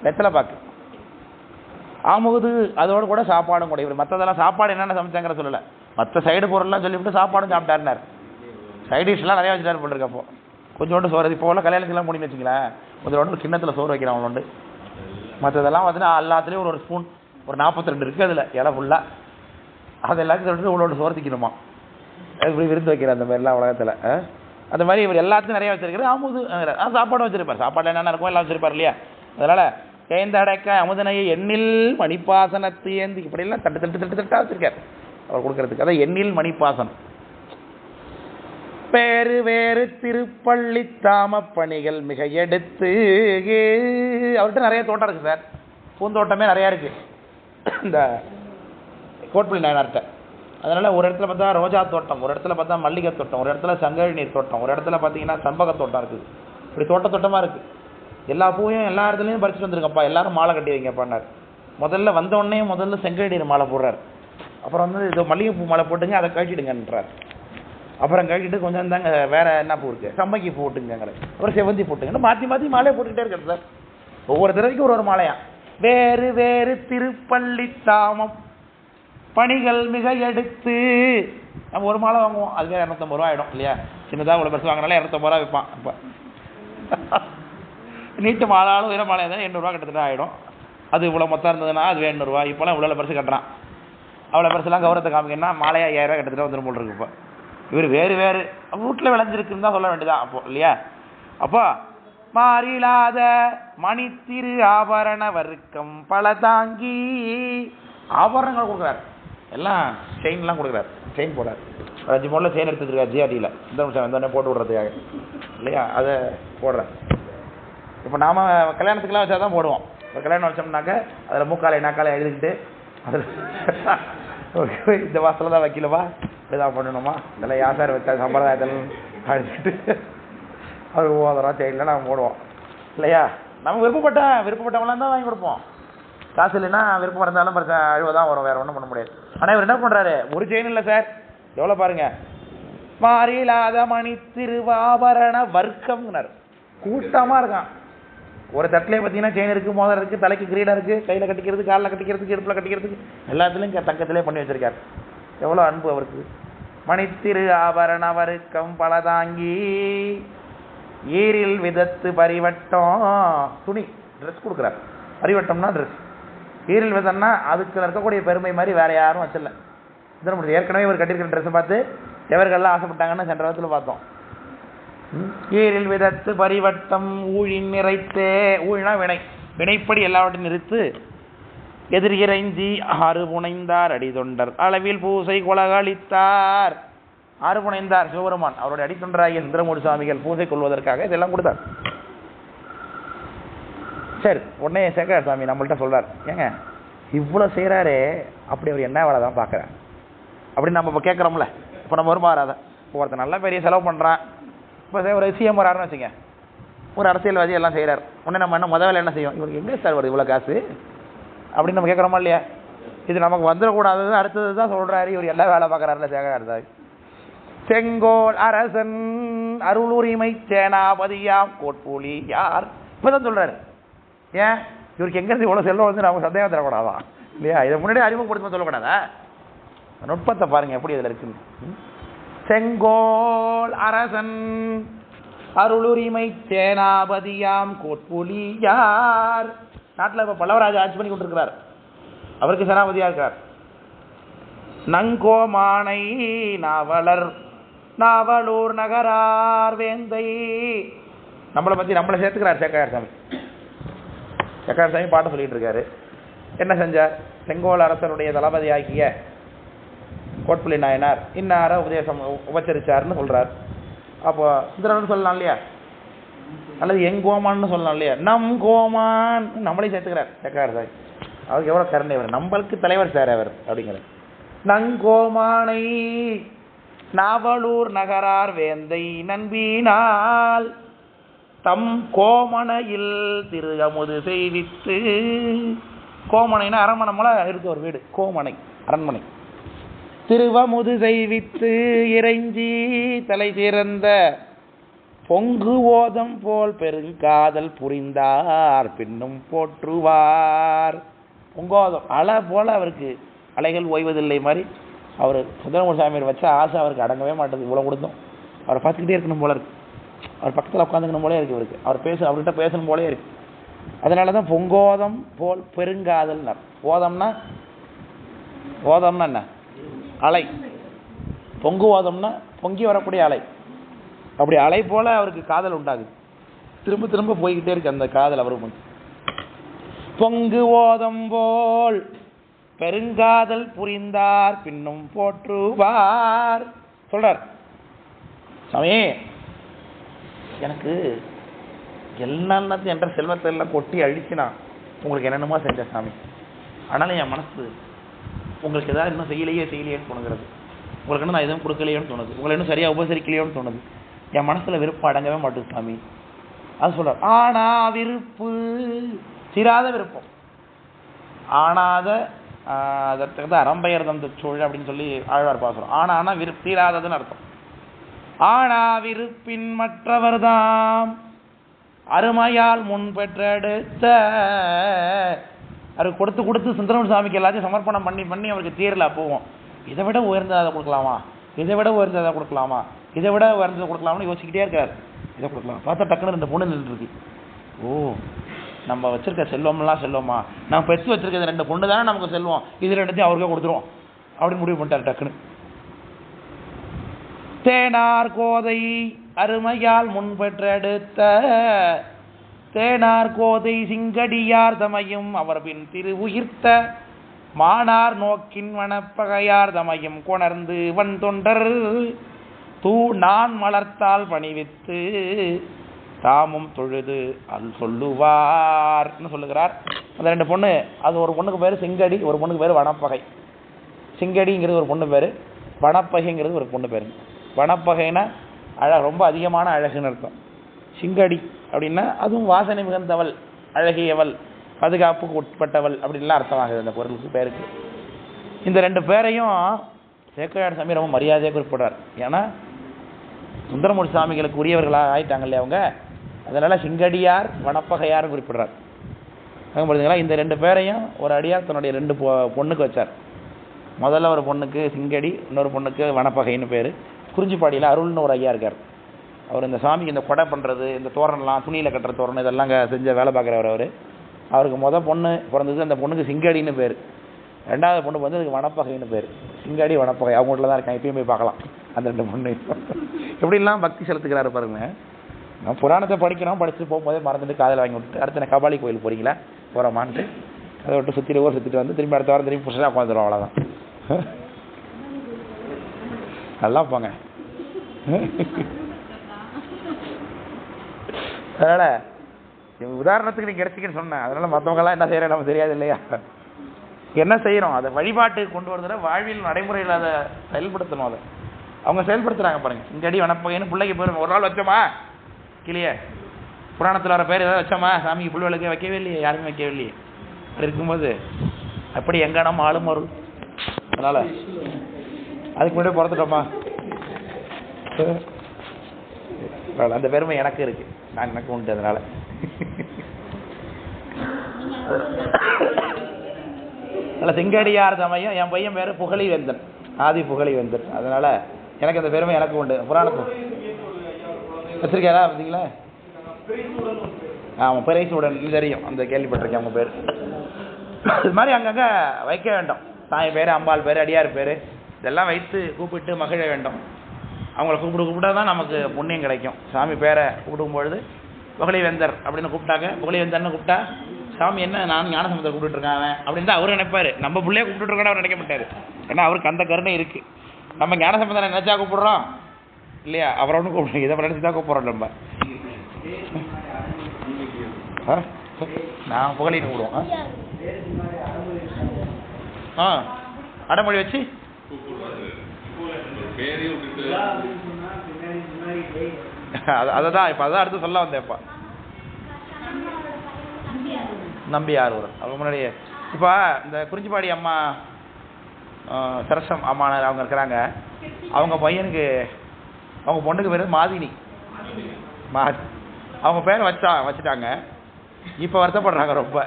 வெத்தலை பாக்கு, ஆமுகுது, அதோடு கூட சாப்பாடும் கூட. இவர் மற்றதெல்லாம் சாப்பாடு என்னென்ன சமைச்சாங்கிற சொல்லலை, மற்ற சைடு பொருள்லாம் சொல்லிவிட்டு சாப்பாடும் சாப்பிட்டாருனார். சைட் டிஷ்லாம் நிறையா வச்சுட்டாரு போட்டிருக்க. அப்போ கொஞ்சோண்டு சோறு, இப்போ உள்ள கல்யாணத்துலாம் முடின்னு வச்சுங்களேன், கொஞ்சோண்டு கிண்ணத்தில் சோறு வைக்கிறேன் அவங்களோண்டு. மற்றதெல்லாம் பார்த்தீங்கன்னா எல்லாத்துலேயும் ஒரு ஸ்பூன், ஒரு 42 இருக்குது அதில் இலை ஃபுல்லாக, அது எல்லாத்தையும் சொல்லிட்டு இவ்வளோ சோறு திக்கணுமா, இப்படி விருந்து வைக்கிறேன் அந்த மாதிரிலாம் உலகத்தில். அந்த மாதிரி இவர் எல்லாத்தையும் நிறையா வச்சிருக்காரு. அமுது சாப்பாடும் வச்சிருப்பார், சாப்பாடு என்னென்ன இருக்கும் எல்லாம் வச்சிருப்பார் இல்லையா. அதனால் தேய்ந்த அடைக்காய் அமுதனையை எண்ணில் மணிப்பாசனத்து ஏந்தி, இப்படியெல்லாம் தட்டு தட்டு தட்டு தட்டாக வச்சிருக்கார் அவர் கொடுக்கறதுக்கு. அதான் எண்ணில் மணிப்பாசனம். பேரு வேறு திருப்பள்ளி தாம பணிகள் மிக எடுத்து, அவர்கிட்ட நிறைய தோட்டம் இருக்குது சார், பூந்தோட்டமே நிறையா இருக்குது இந்த கோட்பள்ளி நாயனார்கிட்ட. அதனால் ஒரு இடத்துல பார்த்தா ரோஜா தோட்டம், ஒரு இடத்துல பார்த்தா மல்லிகை தோட்டம், ஒரு இடத்துல சங்கழி நீர் தோட்டம், ஒரு இடத்துல பார்த்தீங்கன்னா சண்பக தோட்டம் இருக்குது. இப்படி தோட்டமாக இருக்குது. எல்லா பூவையும் எல்லா இடத்துலையும் பறிச்சுட்டு வந்துருக்கப்பா, எல்லாரும் மாலை கட்டி வைங்கப்பான்னார். முதல்ல செங்கழி நீர் மாலை போடுறார். அப்புறம் வந்து இது மல்லிகைப்பூ மாலை போட்டுங்க, அதை கழிச்சிடுங்கன்றார். அப்புறம் கழிச்சிட்டு கொஞ்சம் இருந்தாங்க வேற என்ன பூ இருக்குது, சம்பங்கி பூ போட்டுங்கிற, அப்புறம் செவந்தி போட்டுங்கன்னு மாற்றி மாலையை போட்டுக்கிட்டே இருக்கிறது சார். ஒவ்வொரு தடவைக்கும் ஒரு மாலையா. வேறு வேறு திருப்பள்ளி தாமம் பணிகள் மிக எடுத்து நம்ம ஒரு மாலை வாங்குவோம், அதுவே 250 ரூபா ஆகிடும் இல்லையா? சின்னதாக இவ்வளோ பெருசு வாங்கினாலே 250 ரூபா விற்பான். இப்போ நீட்டு மாலாலும் உயர மாலை இருந்தால் 800 ரூபா கிட்டத்தட்ட ஆகிடும். அது இவ்வளோ மொத்தம் இருந்ததுன்னா அது 800 ரூபா. இப்போலாம் இவ்வளோ பெருசு கட்டுறான். அவ்வளோ பெருசுலாம் கௌரவத்தை காமிக்கணும்னா மாலையா 5000 ரூபா கிட்டத்தட்ட வந்துடும் போல் இருக்கு. இப்போ இவர் வேறு வேறு வீட்டில் விளைஞ்சிருக்குன்னு தான் சொல்ல வேண்டியதான் அப்போ இல்லையா? அப்போ மாறிலாத மணித்திரு ஆபரண வர்க்கம் பல தாங்கி ஆபரணங்கள் கொடுக்குறாரு. எல்லாம் செயின்லாம் கொடுக்குறாரு, செயின் போடுறாரு. 5 மோடில் செயின் எடுத்துருக்காரு ஜிஆர்டியில், இந்த நிமிஷம் வந்தோடனே போட்டு விட்றதுக்காக இல்லையா? அதை போடுறேன். இப்போ நாம் கல்யாணத்துக்குலாம் வச்சா தான் போடுவோம். ஒரு கல்யாணம் வச்சோம்னாக்க அதில் மூக்காலை நாக்காலை எழுதிக்கிட்டு அதில் இந்த வாசலில் தான் வைக்கலவா, இப்படிதான் பண்ணணுமா, இதெல்லாம் யாசார் வச்சா சம்பிரதாயத்தில் அழிச்சிட்டு அது 3000 ரூபா செயினில் நாங்கள் போடுவோம் இல்லையா? நம்ம விருப்பப்பட்டவங்களாம் தான் வாங்கி கொடுப்போம். காசு இல்லைன்னா விருப்பம் இருந்தாலும் அழுவ தான் வரும், வேறு ஒன்றும் பண்ண முடியாது. ஆனால் இவர் என்ன பண்ணுறாரு, ஒரு செயின் இல்லை சார், எவ்வளோ பாருங்க, மாறிலாத மணி திருவாபரண வர்க்கம்னார். கூட்டமாக இருக்கான். ஒரு தட்டிலே பார்த்தீங்கன்னா செயின் இருக்குது, மோதிரம் இருக்குது, தலைக்கு கிரீடம் இருக்குது, கையில் கட்டிக்கிறது, காலில் கட்டிக்கிறதுக்கு, இடுப்பில் கட்டிக்கிறதுக்கு எல்லாத்துலேயும் தங்கத்திலே பண்ணி வச்சிருக்காரு. எவ்வளோ அன்பு அவருக்கு. மணித்திரு ஆபரண வர்க்கம் பலதாங்கி ஈரில் விதத்து பரிவட்டம், துணி ட்ரெஸ் கொடுக்குறாரு. பரிவட்டம்னா ட்ரெஸ், ஈரில் விதம்னா அதுக்கு இருக்கக்கூடிய பெருமை மாதிரி வேற யாரும் வச்சிடல. ஏற்கனவே இவர் கட்டியிருக்கிற ட்ரெஸ்ஸை பார்த்து எவர்கள்லாம் ஆசைப்பட்டாங்கன்னு சென்ற வாரத்தில் பார்த்தோம். ஈரில் விதத்து பரிவட்டம் ஊழின் நிறைத்தே, ஊழினா வினை, வினைப்படி எல்லாவற்றையும் நிறுத்து எதிர் இறைஞ்சி 6 புனைந்தார் அடிதொண்டர் அளவில் பூசை கொலகளித்தார். 6 புனைந்தார் சிவபெருமான் அவருடைய அடித்தொண்டராகிய சுந்தரமூர்த்தி சுவாமிகள் பூசை கொள்வதற்காக இதெல்லாம் கொடுத்தார். சரி, உடனே சேகர் சாமி நம்மள்கிட்ட சொல்றார், ஏங்க இவ்வளோ செய்கிறாரே, அப்படி அவர் என்ன வேலை தான் பார்க்குறேன் அப்படின்னு நம்ம இப்போ கேட்குறோம்ல. இப்போ நம்ம வருமாறாத ஒருத்தர் நல்ல பெரிய செலவு பண்ணுறான். இப்போ ஒரு சிஎம் வராருன்னு வச்சுங்க, ஒரு அரசியல்வாதி எல்லாம் செய்கிறார். உடனே நம்ம என்ன முதல் வேலை என்ன செய்யும், இவருக்கு எங்கே சார் வருது இவ்வளோ காசு அப்படின்னு நம்ம கேட்குறோமா இல்லையா? இது நமக்கு வந்துடக்கூடாது, அடுத்தது தான் சொல்கிறாரு, இவர் எல்லா வேலை பார்க்குறாருல சேகர் சாமி. செங்கோல் அரசன் அருளுரிமை சேனாபதியாம் கோட்புலி யார், இப்போதான் சொல்கிறாரு. ஏன் இவருக்கு எங்கேருந்து இவ்வளோ செல்வம் வந்து நமக்கு சந்தேகம் தரக்கூடாதா இல்லையா? இதை முன்னாடியே அறிமுகப்படுத்த சொல்லக்கூடாதா? நுட்பத்தை பாருங்க எப்படி இதில் இருக்குன்னு. செங்கோல் அரசன் அருளுரிமை சேனாபதியாம் கோட்புலி யார். நாட்டில் இப்போ பல்லவராஜா ஆட்சி பண்ணி கொண்டிருக்கிறார், அவருக்கு சேனாபதியாக இருக்கார். நங்கோமானை நாவலூர் நகரார் வேந்தை, நம்மளை பற்றி நம்மளை சேர்த்துக்கிறார் சேக்கார் சாமி. சேக்கார் சாமி பாட்டு சொல்லிட்டு இருக்காரு. என்ன செஞ்சார், செங்கோல் அரசருடைய தளபதி ஆகிய கோட்புலி நாயனார் இன்னார உபச்சரிச்சார்னு சொல்றார். அப்போ சுந்தரன் சொல்லலாம் இல்லையா, அல்லது எங் கோமான்னு சொல்லலாம் இல்லையா, நம் கோமான் நம்மளையும் சேர்த்துக்கிறார் சேக்கார் சாமி. அவருக்கு எவ்வளோ கருணை, அவர் நம்மளுக்கு தலைவர் சார் அவர் அப்படிங்கிற. நங்கோமானை நாவலூர் நகரார் வேந்தை நண்பினால் தம் கோமனையில் திரு அமுது செய்வித்து. கோமனைனா அரண்மனை போல இருக்கு ஒரு வீடு, கோமனை அரண்மனை. திருவமுது செய்வித்து இறைஞ்சி தலை சிறந்த பொங்கு ஓதம் போல் பெருங்காதல் புரிந்தார் பின்னும் போற்றுவார். பொங்கோதம் அலை போல அவருக்கு அலைகள் ஓய்வதில்லை மாதிரி அவர் சுந்தரமூர்த்தி சாமியார் வச்ச ஆசை அவருக்கு அடங்கவே மாட்டேது. இவ்வளோ கொடுத்தோம், அவரை பார்த்துக்கிட்டே இருக்கணும் போல இருக்கு, அவர் பக்கத்தில் உட்காந்துக்கணும் போலே இருக்கு இவருக்கு, அவர்கிட்ட பேசணும் போலே இருக்கு. அதனால தான் பொங்கோதம் போல் பெருங்காதல். ஓதம்னா என்ன, அலை. பொங்கு ஓதம்னா பொங்கி வரக்கூடிய அலை. அப்படி அலை போல அவருக்கு காதல் உண்டாகுது, திரும்ப திரும்ப போய்கிட்டே இருக்கு அந்த காதல் அவருக்கு. பொங்கு ஓதம் போல் பெருங்காதல் புரிந்தார் பின்னும் போற்றுவார் சொல்றார். சாமி எனக்கு எல்லாத்தையும் என்ற செல்வத்தை எல்லாம் கொட்டி அழிச்சுனா உங்களுக்கு என்னென்னமோ செஞ்ச சாமி, ஆனாலும் என் மனசு உங்களுக்கு ஏதாவது இன்னும் செய்யலையேன்னு தோணுகிறது, உங்களுக்கு இன்னும் நான் எதுவும் கொடுக்கலையோன்னு தோணுது, உங்களை இன்னும் சரியாக உபசரிக்கலையோன்னு தோணுது, என் மனசில் விருப்பம் அடங்கவே மாட்டேது சாமி. அது சொல்கிறார். ஆனா விருப்பு, தீராத விருப்பம், ஆனாத அதற்கு தான் அறம்பெயர் தந்த சூழல் அப்படின்னு சொல்லி ஆழ்வார் பாசுறோம். ஆனா தீராததுன்னு அர்த்தம். ஆனா விருப்பின் மற்றவர் தாம் அருமையால் முன் பெற்றெடுத்த, அவருக்கு கொடுத்து சுந்தரமூர்த்தி சாமிக்கு எல்லாத்தையும் சமர்ப்பணம் பண்ணி அவருக்கு தீரல போவோம். இதை விட உயர்ந்ததை கொடுக்கலாமா, இதை விட உயர்ந்ததை கொடுக்கலாமா, இதை விட உயர்ந்ததை கொடுக்கலாம்னு யோசிக்கிட்டே இருக்காரு. இதை கொடுக்கலாம் பார்த்தா டக்குன்னு 2 பொண்ணு நின்றுருக்கு. ஓ, நம்ம வச்சிருக்க செல்வமா, நம்ம பெற்று வச்சிருக்கிறது 2 பொண்ணு தானே நமக்கு செல்வம், இது 2த்தையும் அவருக்கே கொடுத்துருவோம் அப்படின்னு முடிவு பண்ணிட்டார் டக்குன்னு. தேனார் கோதை அருமையால் முன்பெற்றெடுத்த தேனார் கோதை சிங்கடியார் தமையும் அவர் பின் திரு உயிர்த்த மானார் நோக்கின் வனப்பகையார் தமையும் கொணர்ந்து வன் தொண்டர் தூ நான் மலர்த்தால் பணிவித்து தாமும் தொழுது அல் சொல்லுவார்னு சொல்லுகிறார். அந்த 2 பொண்ணு, அது ஒரு பொண்ணுக்கு பேர் சிங்கடி, ஒரு பொண்ணுக்கு பேர் வனப்பகை. சிங்கடிங்கிறது ஒரு பொண்ணு பேர், வனப்பகைங்கிறது ஒரு பொண்ணு பேரு. வனப்பகைனா ரொம்ப அதிகமான அழகுன்னு அர்த்தம். சிங்கடி அப்படின்னா அதுவும் வாசனை மிகுந்தவள், அழகியவள், பாதுகாப்புக்கு உட்பட்டவள் அப்படின்லாம் அர்த்தமாகுது அந்த பொருளுக்கு பேருக்கு. இந்த 2 பேரையும் சேக்கிழார் சாமி ரொம்ப மரியாதையாக குறிப்பிடுறார். ஏன்னா சுந்தரமூர்த்தி சாமிகளுக்கு உரியவர்களாக ஆயிட்டாங்க இல்லையா அவங்க, அதனால சிங்கடியார் வனப்பகையார் குறிப்பிடுறார். பார்த்தீங்களா, இந்த 2 பேரையும் ஒரு அடியார் தன்னுடைய 2 பொண்ணுக்கு வச்சார். முதல்ல ஒரு பொண்ணுக்கு சிங்கடி, இன்னொரு பொண்ணுக்கு வனப்பகைன்னு பேர். குறிஞ்சிப்பாடியில் அருள்னு ஒரு ஐயா இருக்கார். அவர் இந்த சாமிக்கு இந்த கொடை பண்ணுறது, இந்த தோரணம்லாம் துணியில் கட்டுற தோரணம் இதெல்லாம் செஞ்ச வேலை பார்க்குறவர் அவர். அவருக்கு பொண்ணு பிறந்தது, அந்த பொண்ணுக்கு சிங்கடின்னு பேர். 2வது பொண்ணு வந்து அதுக்கு வனப்பகைன்னு பேர். சிங்கடி வனப்பகை அவங்க வீட்டில் தான் இருக்காங்க, இப்பயும் போய் பார்க்கலாம் அந்த 2 பொண்ணு. எப்படிலாம் பக்தி செலுத்துக்கிறாரு பாருங்க. நான் புராணத்தை படிச்சுட்டு போகும்போதே மறந்துட்டு காதில் வாங்கி விட்டுட்டு அடுத்து நான் கபாலி கோயில் போகிறீங்களா போகிறோமான்ட்டு அதை விட்டு சுற்றிட்டு வந்து திரும்பி அடுத்த வாரம் திரும்பி புதுசாக உட்காந்துடும். அவ்வளோதான். நல்லா போங்க. அதனால உதாரணத்துக்கு நீ கிடைச்சிக்கன்னு சொன்னேன். அதனால மற்றவங்கெல்லாம் என்ன செய்யறேன் நம்ம தெரியாது இல்லையா, என்ன செய்யறோம் அதை வழிபாட்டுக்கு கொண்டு வரதுல வாழ்வில் நடைமுறையில் அதை செயல்படுத்தணும். அதை அவங்க செயல்படுத்துறாங்க பாருங்க. இங்கடி வனப்பகைன்னு பிள்ளைக்கு பேர் ஒரு நாள் வச்சோமா கிளியே, புராணத்தில் வர பேர் ஏதாவது வச்சோமா, சாமிக்கு புள்ளிகளுக்கு வைக்கவே இல்லையே, யாருமே வைக்கவே இல்லையே. அப்படி இருக்கும்போது அப்படி எங்கனம் ஆளும் அருள். அதனால அதுக்கு முன்னாடி பிறந்துட்டோமா, அந்த பெருமை எனக்கு இருக்கு, நான் எனக்கு உண்டு. அதனால சிங்கடியார் தமையும் என் பையன் பேரு புகழிவேந்தன், ஆதி புகழிவேந்தன். அதனால எனக்கு அந்த பெருமை எனக்கு உண்டு. புராணத்தை வச்சிருக்காரா பார்த்தீங்களா? ஆமாம், பிறைசூடன் தெரியும், அந்த கேள்விப்பட்டிருக்கேன் அவங்க பேர். இது மாதிரி அங்கங்கே வைக்க வேண்டும். சாமி பேர், அம்பாள் பேர், அடியார் பேர் இதெல்லாம் வைத்து கூப்பிட்டு மகிழ வேண்டும். அவங்கள கூப்பிட தான் நமக்கு புண்ணியம் கிடைக்கும். சாமி பேரை கூப்பிடும் பொழுது புகழிவேந்தர் அப்படின்னு கூப்பிட்டாங்க, புகழிவேந்தர்னு கூப்பிட்டா சாமி என்ன நான் ஞானசமுத்திரம் கூப்பிட்டு இருக்காங்க அப்படின்னு தான் அவரு நினைப்பாரு. நம்ம பிள்ளைய கூப்பிட்டு இருக்கோன்னு அவர் நினைக்க மாட்டாரு. ஏன்னா அவருக்கு அந்த கருணை இருக்கு. நம்ம ஞானசமுத்திரம் நினைச்சா கூப்பிடுறோம் இல்லையா, அவரை ஒன்றும் கூப்பிடுறோம், இதை நினைச்சு தான் கூப்பிடுறோம். நம்ம நான் புகழின்னு கூப்பிடுவோம். அடமொழி வச்சு அதான் இப்ப அதான் அடுத்து சொல்ல வந்தேன்ப்பா. நம்பியார் ஊர் அவங்க முன்னாடியே இப்ப இந்த குறிஞ்சிப்பாடி அம்மா சரசம் அம்மா அவங்க இருக்கிறாங்க. அவங்க பையனுக்கு அவங்க பொண்ணுக்கு பேரு மாதினி. அவங்க பேரை வச்சுட்டாங்க. இப்ப வருத்தப்படுறாங்க ரொம்ப.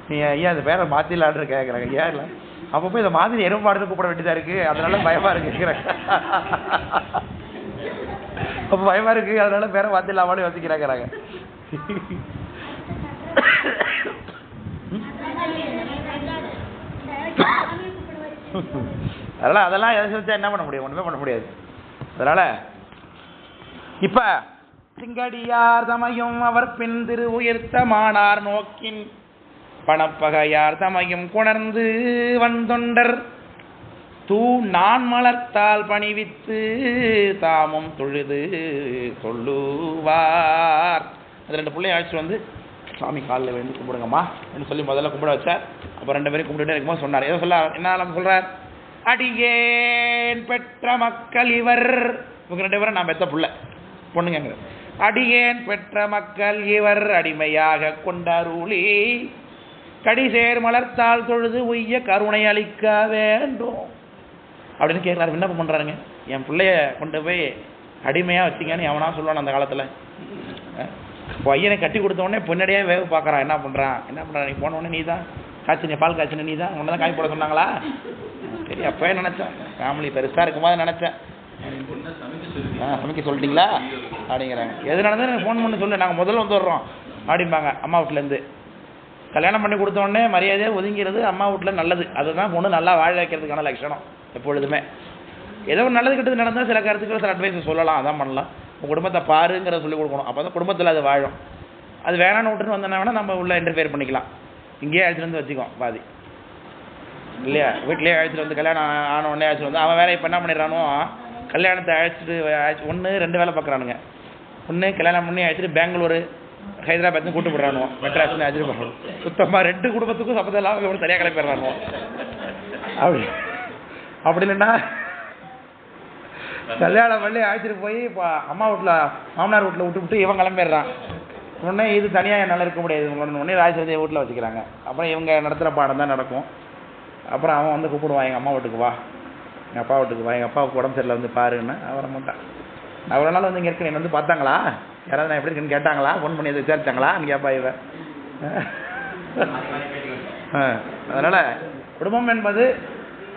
நீ ஐயா இந்த பேரை மாத்திலான்னு கேட்கறாங்க. ஏன் இல்லை அப்ப போய் இந்த மாதிரி எருமாடுன்னு கூப்பிட வேண்டியதா இருக்கு, அதனால பயமா இருக்கு. அப்ப பயமா இருக்கு, அதனால பேரை மாத்திலாமான்னு யோசிக்கிறாங்க. அதெல்லாம் யோசிச்சா என்ன பண்ண முடியும், ஒண்ணுமே பண்ண முடியாது. அதனால இப்ப சிங்கடியார் தமையும் அவர் பின் திரு உயர்த்த மானார் நோக்கின் பணப்பகையார் தமையும் கொணர்ந்து வந்தொண்டர் தூ நான் மலர்த்தால் பணிவித்து தாமும் தொழுது சொல்லுவார். அது 2 பிள்ளைய அழைச்சிட்டு வந்து சாமி காலில் விழுந்து கும்பிடுங்கம்மா என்று சொல்லி முதல்ல கும்பிட வச்சார். அப்போ 2 பேரும் கும்பிட்டுட்டே இருக்கும்போது சொன்னார். ஏதோ என்ன சொல்றார், அடியேன் பெற்ற மக்கள் இவர். இவங்க 2 பேரும் நான் பெற்ற புள்ள பொண்ணுங்க. அடியேன் பெற்ற மக்கள் இவர் அடிமையாக கொண்டருளி கடிசேர் மலர்த்தால் தொழுது உய்ய கருணை அளிக்க வேண்டும் அப்படின்னு கேட்கறாரு. விண்ணப்பம் பண்றாருங்க. என் பிள்ளைய கொண்டு போய் அடிமையா வச்சிங்கன்னு எவனா சொல்லுவான் அந்த காலத்துல. பையனை கட்டி கொடுத்த உடனே பொன்னடியே வேக பார்க்கறான். என்ன பண்றான் நீ போன உடனே நீ தான் காய்ச்சின பால் காய்ச்சின நீ தான் உன்னதான் காய் போட சொன்னாங்களா? சரி, அப்பவே நினைச்சேன் ஃபேமிலி பெருசா இருக்கும்போது நினைச்சேன். சமைக்க சொல்லிட்டீங்களா அப்படிங்கிறாங்க. எது நடந்தாலும் எனக்கு ஃபோன் பண்ணி சொல்லு, நாங்கள் முதல்ல வந்துடுறோம் அப்படிம்பாங்க அம்மா வீட்டிலேருந்து. கல்யாணம் பண்ணி கொடுத்த உடனே மரியாதையாக ஒதுங்கிறது அம்மா வீட்டில் நல்லது. அதுதான் பொண்ணு நல்லா வாழ வைக்கிறதுக்கான லட்சணம் எப்பொழுதுமே. ஏதோ ஒரு நல்லது கெட்டது நடந்தால் சில கருத்துக்கள் சில அட்வைஸ் சொல்லலாம், அதான் பண்ணலாம். உங்கள் குடும்பத்தை பாருங்கிறத சொல்லிக் கொடுக்கணும். அப்போ தான் குடும்பத்தில் அது வாழும். அது வேணான்னு விட்டுன்னு வந்தோன்னா வேணால் நம்ம உள்ள இன்டர்ஃபியர் பண்ணிக்கலாம். இங்கேயே அழைச்சிட்டு வந்து வச்சுக்கோம் பாதி இல்லையா. வீட்லேயே அழைச்சிட்டு வந்து கல்யாணம் ஆன உடனே அழைச்சிட்டு வந்து அவன் வேலை இப்போ என்ன பண்ணிடுறானோ, கல்யாணத்தை அழைச்சிட்டு 1-2 வேலை பார்க்குறானுங்க. ஒன்று கல்யாணம் பண்ணி அழைச்சிட்டு பெங்களூர் ஹைதராபாத்னு கூட்டு போடுறானோ, மெட்ராஸ்னு அழைச்சிட்டு போடுறோம். சுத்தமாக 2 குடும்பத்துக்கும் சப்பதம் இல்லாமல் இவங்க சரியாக கிளப்பிடுறானோ. அப்படி இல்லைன்னா கல்யாணம் பண்ணி அழைச்சிட்டு போய் இப்போ அம்மா வீட்டில் மாமனார் வீட்டில் விட்டு இவன் கிளம்பிடுறான். உடனே இது தனியாக என்னால் இருக்க முடியாது, உடனே ராஜசந்தியை வீட்டில் வச்சுக்கிறாங்க. அப்புறம் இவங்க நடத்துகிற பாடம் தான் நடக்கும். அப்புறம் அவன் வந்து கூப்பிடுவான், எங்கள் அம்மா வீட்டுக்கு வா, எங்கள் அப்பா வீட்டுக்கு வா, எங்கள் அப்பாவுக்கு உடம்பு சரியில்லை வந்து பாருன்னா அவரை மாட்டான். அவ்வளோ நாள் வந்து இங்கே இருக்கேன், என்னை வந்து பார்த்தாங்களா, யாராவது நான் எப்படி இருக்குன்னு கேட்டாங்களா, ஃபோன் பண்ணி எது விசாரிச்சாங்களான்னு கேட்பா இவன். அதனால் குடும்பம் என்பது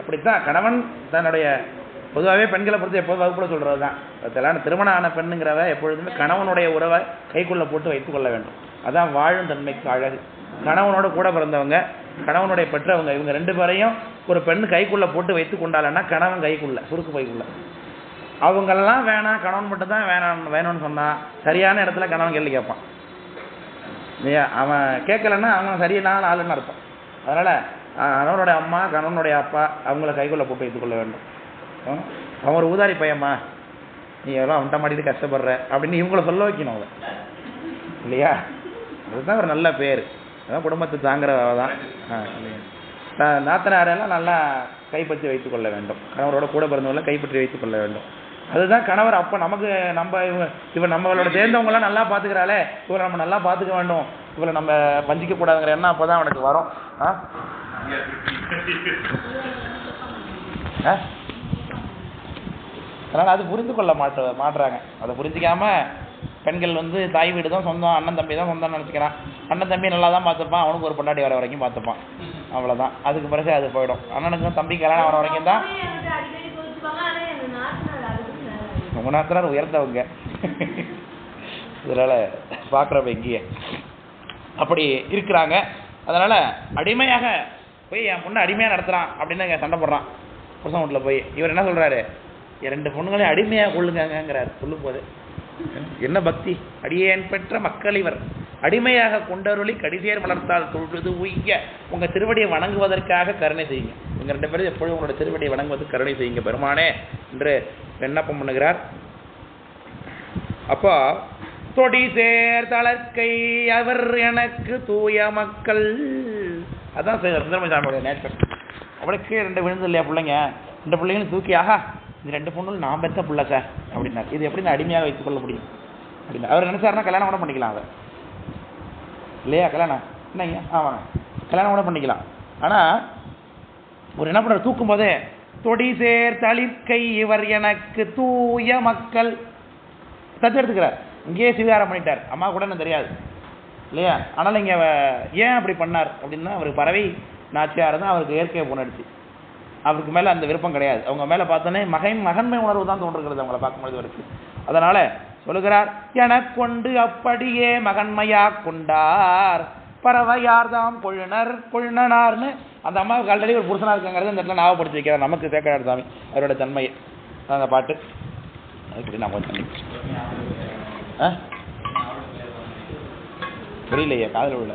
அப்படித்தான். கணவன் தன்னுடைய பொதுவாகவே பெண்களை பொறுத்து எப்போது வகுப்புல சொல்கிறது தான், அதெல்லாம் திருமணம் ஆன பெண்ணுங்கிறவ எப்பொழுதுமே கணவனுடைய உறவை கைக்குள்ளே போட்டு வைத்துக் கொள்ள வேண்டும். அதான் வாழும் தன்மைக்கு அழகு. கணவனோட கூட பிறந்தவங்க, கணவனுடைய பெற்றவங்க, இவங்க 2 பேரையும் ஒரு பெண் கைக்குள்ளே போட்டு வைத்து கொண்டாலன்னா கணவன் கைக்குள்ள சுருக்கு பைக்குள்ள. அவங்களெல்லாம் வேணாம், கணவன் மட்டும் தான் வேணும்னு சொன்னால் சரியான இடத்துல கணவன் கேள்வி கேட்பான் இல்லையா. அவன் கேட்கலன்னா அவன் சரியான ஆளுன்னு அர்த்தம். அதனால் கணவனுடைய அம்மா, கணவனுடைய அப்பா அவங்கள கைக்குள்ளே போட்டு வைத்துக்கொள்ள வேண்டும். அவன் ஒரு ஊதாரி பையம்மா, நீ எவ்வளோ அவன்கிட்ட மாட்டிட்டு கஷ்டப்படுற அப்படின்னு இவங்கள சொல்ல வைக்கணும் அவன் இல்லையா. அதுதான் ஒரு நல்ல பேர். அதான் குடும்பத்தை தாங்கிறவ தான். நாத்தனாரெல்லாம் நல்லா கைப்பற்றி வைத்துக் கொள்ள வேண்டும். கணவரோட கூட பிறந்தவங்களை கைப்பற்றி வைத்துக் கொள்ள வேண்டும். அதுதான் கணவர். அப்போ நமக்கு இவன் நம்மளோட சேர்ந்தவங்களாம் நல்லா பார்த்துக்கிறாளே, இவரை நம்ம நல்லா பார்த்துக்க வேண்டும், இவரை நம்ம வஞ்சிக்க கூடாதுங்கிற எண்ணம் அப்போ தான் அவனுக்கு வரும். அதனால் அது புரிந்து கொள்ள மாட்டுறாங்க. அதை புரிஞ்சிக்காம பெண்கள் வந்து தாய் வீடு தான் சொந்தம், அண்ணன் தம்பி தான் சொந்தம்னு நினச்சிக்கிறான். அண்ணன் தம்பி நல்லா தான் பார்த்துப்பான், அவனுக்கு ஒரு பொண்டாட்டி வர வரைக்கும் பார்த்துப்பான், அவ்வளோதான். அதுக்கு பிறகு அது போயிடும். அண்ணனுக்கும் தம்பி கல்யாணம் வர வரைக்கும் தான். உங்க நாத்தனார் உயர்ந்தவங்க, இதனால் பார்க்குறப்ப எங்கேயே அப்படி இருக்கிறாங்க. அதனால் அடிமையாக போய் என் பொண்ணு அடிமையாக நடத்துகிறான் அப்படின்னு சண்டை போடுறான் புருஷன் வீட்டில் போய். இவர் என்ன சொல்கிறாரு, 2 பொண்ணுங்களையும் அடிமையாக கொள்ளுங்கிறார். சொல்லும் போது என்ன பக்தி. அடியேன் பெற்ற மக்கள் இவர் அடிமையாக கொண்டருளி கடிசேர் வளர்த்தால் தொழுது உய்ய உங்க திருவடியை வணங்குவதற்காக கருணை செய்யுங்க. இவங்க 2 பேரும் எப்பொழுதும் உங்களோட திருவடியை வணங்குவதற்கு கருணை செய்யுங்க பெருமானே என்று விண்ணப்பம் பண்ணுகிறார். அப்போ தொடி சேர் தளர்க்கை அவர் எனக்கு தூய மக்கள். அதான் சுந்தரமணி சாமியோட நேச்சர். அவளுக்கு 2 விழுந்து இல்லையா பிள்ளைங்க, 2 பிள்ளைங்களும் தூக்கி, ஆஹா இந்த 2 பொண்ணுகள் நான் பெற்ற பிள்ளை சார் அப்படின்னாரு. இது எப்படி இந்த அடிமையாக வைத்துக் கொள்ள முடியும் அப்படின்னு அவர் நினைச்சாருன்னா கல்யாணம் கூட பண்ணிக்கலாம் அதை இல்லையா. கல்யாணம் என்னங்க, ஆமாங்க கல்யாணம் கூட பண்ணிக்கலாம். ஆனால் ஒரு என்ன பண்ணுற தூக்கும் போதே தொடி சேர் தளிர்க்கை இவர் எனக்கு தூய மக்கள் தத்து எடுத்துக்கிறார். இங்கேயே சிவகாரம் பண்ணிட்டார். அம்மா கூட எனக்கு தெரியாது இல்லையா. ஆனால் இங்கே ஏன் அப்படி பண்ணார் அப்படின்னா, அவருக்கு பறவை நாச்சியார் தான் அவருக்கு இயற்கையை புணர்ச்சி. அவருக்கு மேலே அந்த விருப்பம் கிடையாது. அவங்க மேலே பார்த்தோன்னே மகன்மை உணர்வு தான் தோன்றுகிறது அவங்கள பார்க்கும்போது வரைக்கும். அதனால சொல்லுகிறார், எனக்கொண்டு அப்படியே மகன்மையா கொண்டார் பறவையார்தாம் கொழுனனார்னு அந்த அம்மாவுக்கு ஆல்ரெடி ஒரு புருஷனா இருக்காங்கிறது இந்த இடத்துல ஞாபகப்படுத்தி வைக்கிறார் நமக்கு சேக்கரார் சாமி அவரோட தன்மையை. அந்த பாட்டு அதுக்கு நான் பண்ணி புரியலையே, காதல் உள்ள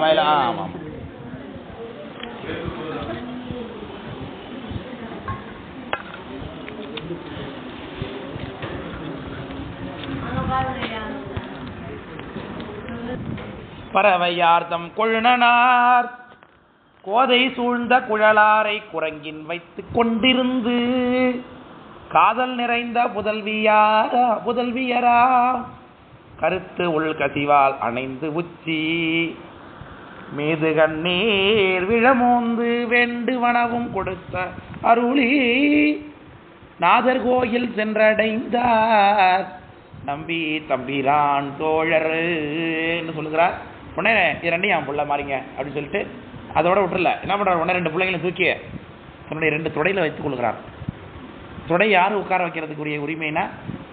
மயில ஆமாம். ஆமாம் பறவையார்தம் கொழுனனார் கோதை சூழ்ந்த குழலாரை குரங்கின் வைத்து கொண்டிருந்து காதல் நிறைந்த புதல்வியரா கருத்து உள் கசிவால் அணைந்து உச்சி மீது கண்ணீர் விழமோந்து வேண்டுவனவும் கொடுத்த அருளி நாதர் கோயில் சென்றடைந்தார் நம்பி தம்பிரான் தோழர் சொல்லுகிறார். உடனே இரண்டையும் என் பிள்ளை மாறிங்க அப்படின்னு சொல்லிட்டு அதோட விட்டுல என்ன பண்றாரு, உடனே 2 பிள்ளைங்களும் தூக்கி தன்னுடைய 2 தொடையில வைத்துக் கொள்கிறார். தொடை யாரு உட்கார வைக்கிறதுக்குரிய உரிமைனா,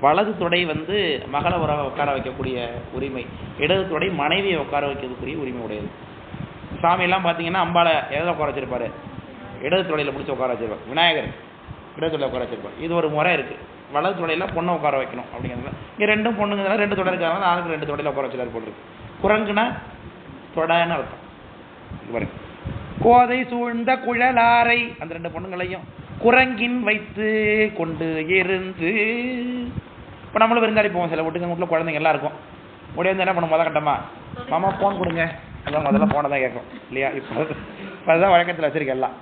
வலது தொடை மகள உட்கார வைக்கக்கூடிய உரிமை, இடது தொடை மனைவியை உட்கார வைக்கிறதுக்குரிய உரிமை உடையது. சாமியெல்லாம் பார்த்தீங்கன்னா அம்பால எதில் உட்கார வச்சிருப்பாரு, இடது தொடையில் பிடிச்சி உட்கார வச்சிருப்பார். விநாயகர் இடது தொடையில் உட்கார வச்சிருப்பார். இது ஒரு முறை இருக்கு. வலது தொடையில் பொண்ணை உட்கார வைக்கணும் அப்படிங்கிறதுல இங்கே 2 பொண்ணுங்க 2 தொடை இருக்காங்க, ஆளுக்கு 2 தொடையில் உட்கார வச்சிருக்காரு போட்டுருக்கு. குரங்குனா தொடைன்னு அர்த்தம். கோதை சூழ்ந்த குழலாரை அந்த 2 பொண்ணுங்களையும் குரங்கின் வைத்து கொண்டு இருந்து. இப்போ நம்மளும் விருந்தாடி போவோம், சில வீட்டுல குழந்தைங்க எல்லாம் இருக்கும். முடியாது என்ன பண்ணும், கட்டமா மாமா ஃபோன் கொடுங்க, அதான் முதல்ல ஃபோனை தான் கேட்கும் இல்லையா. இப்போ அதுதான் வழக்கத்தில் வச்சிருக்க எல்லாம்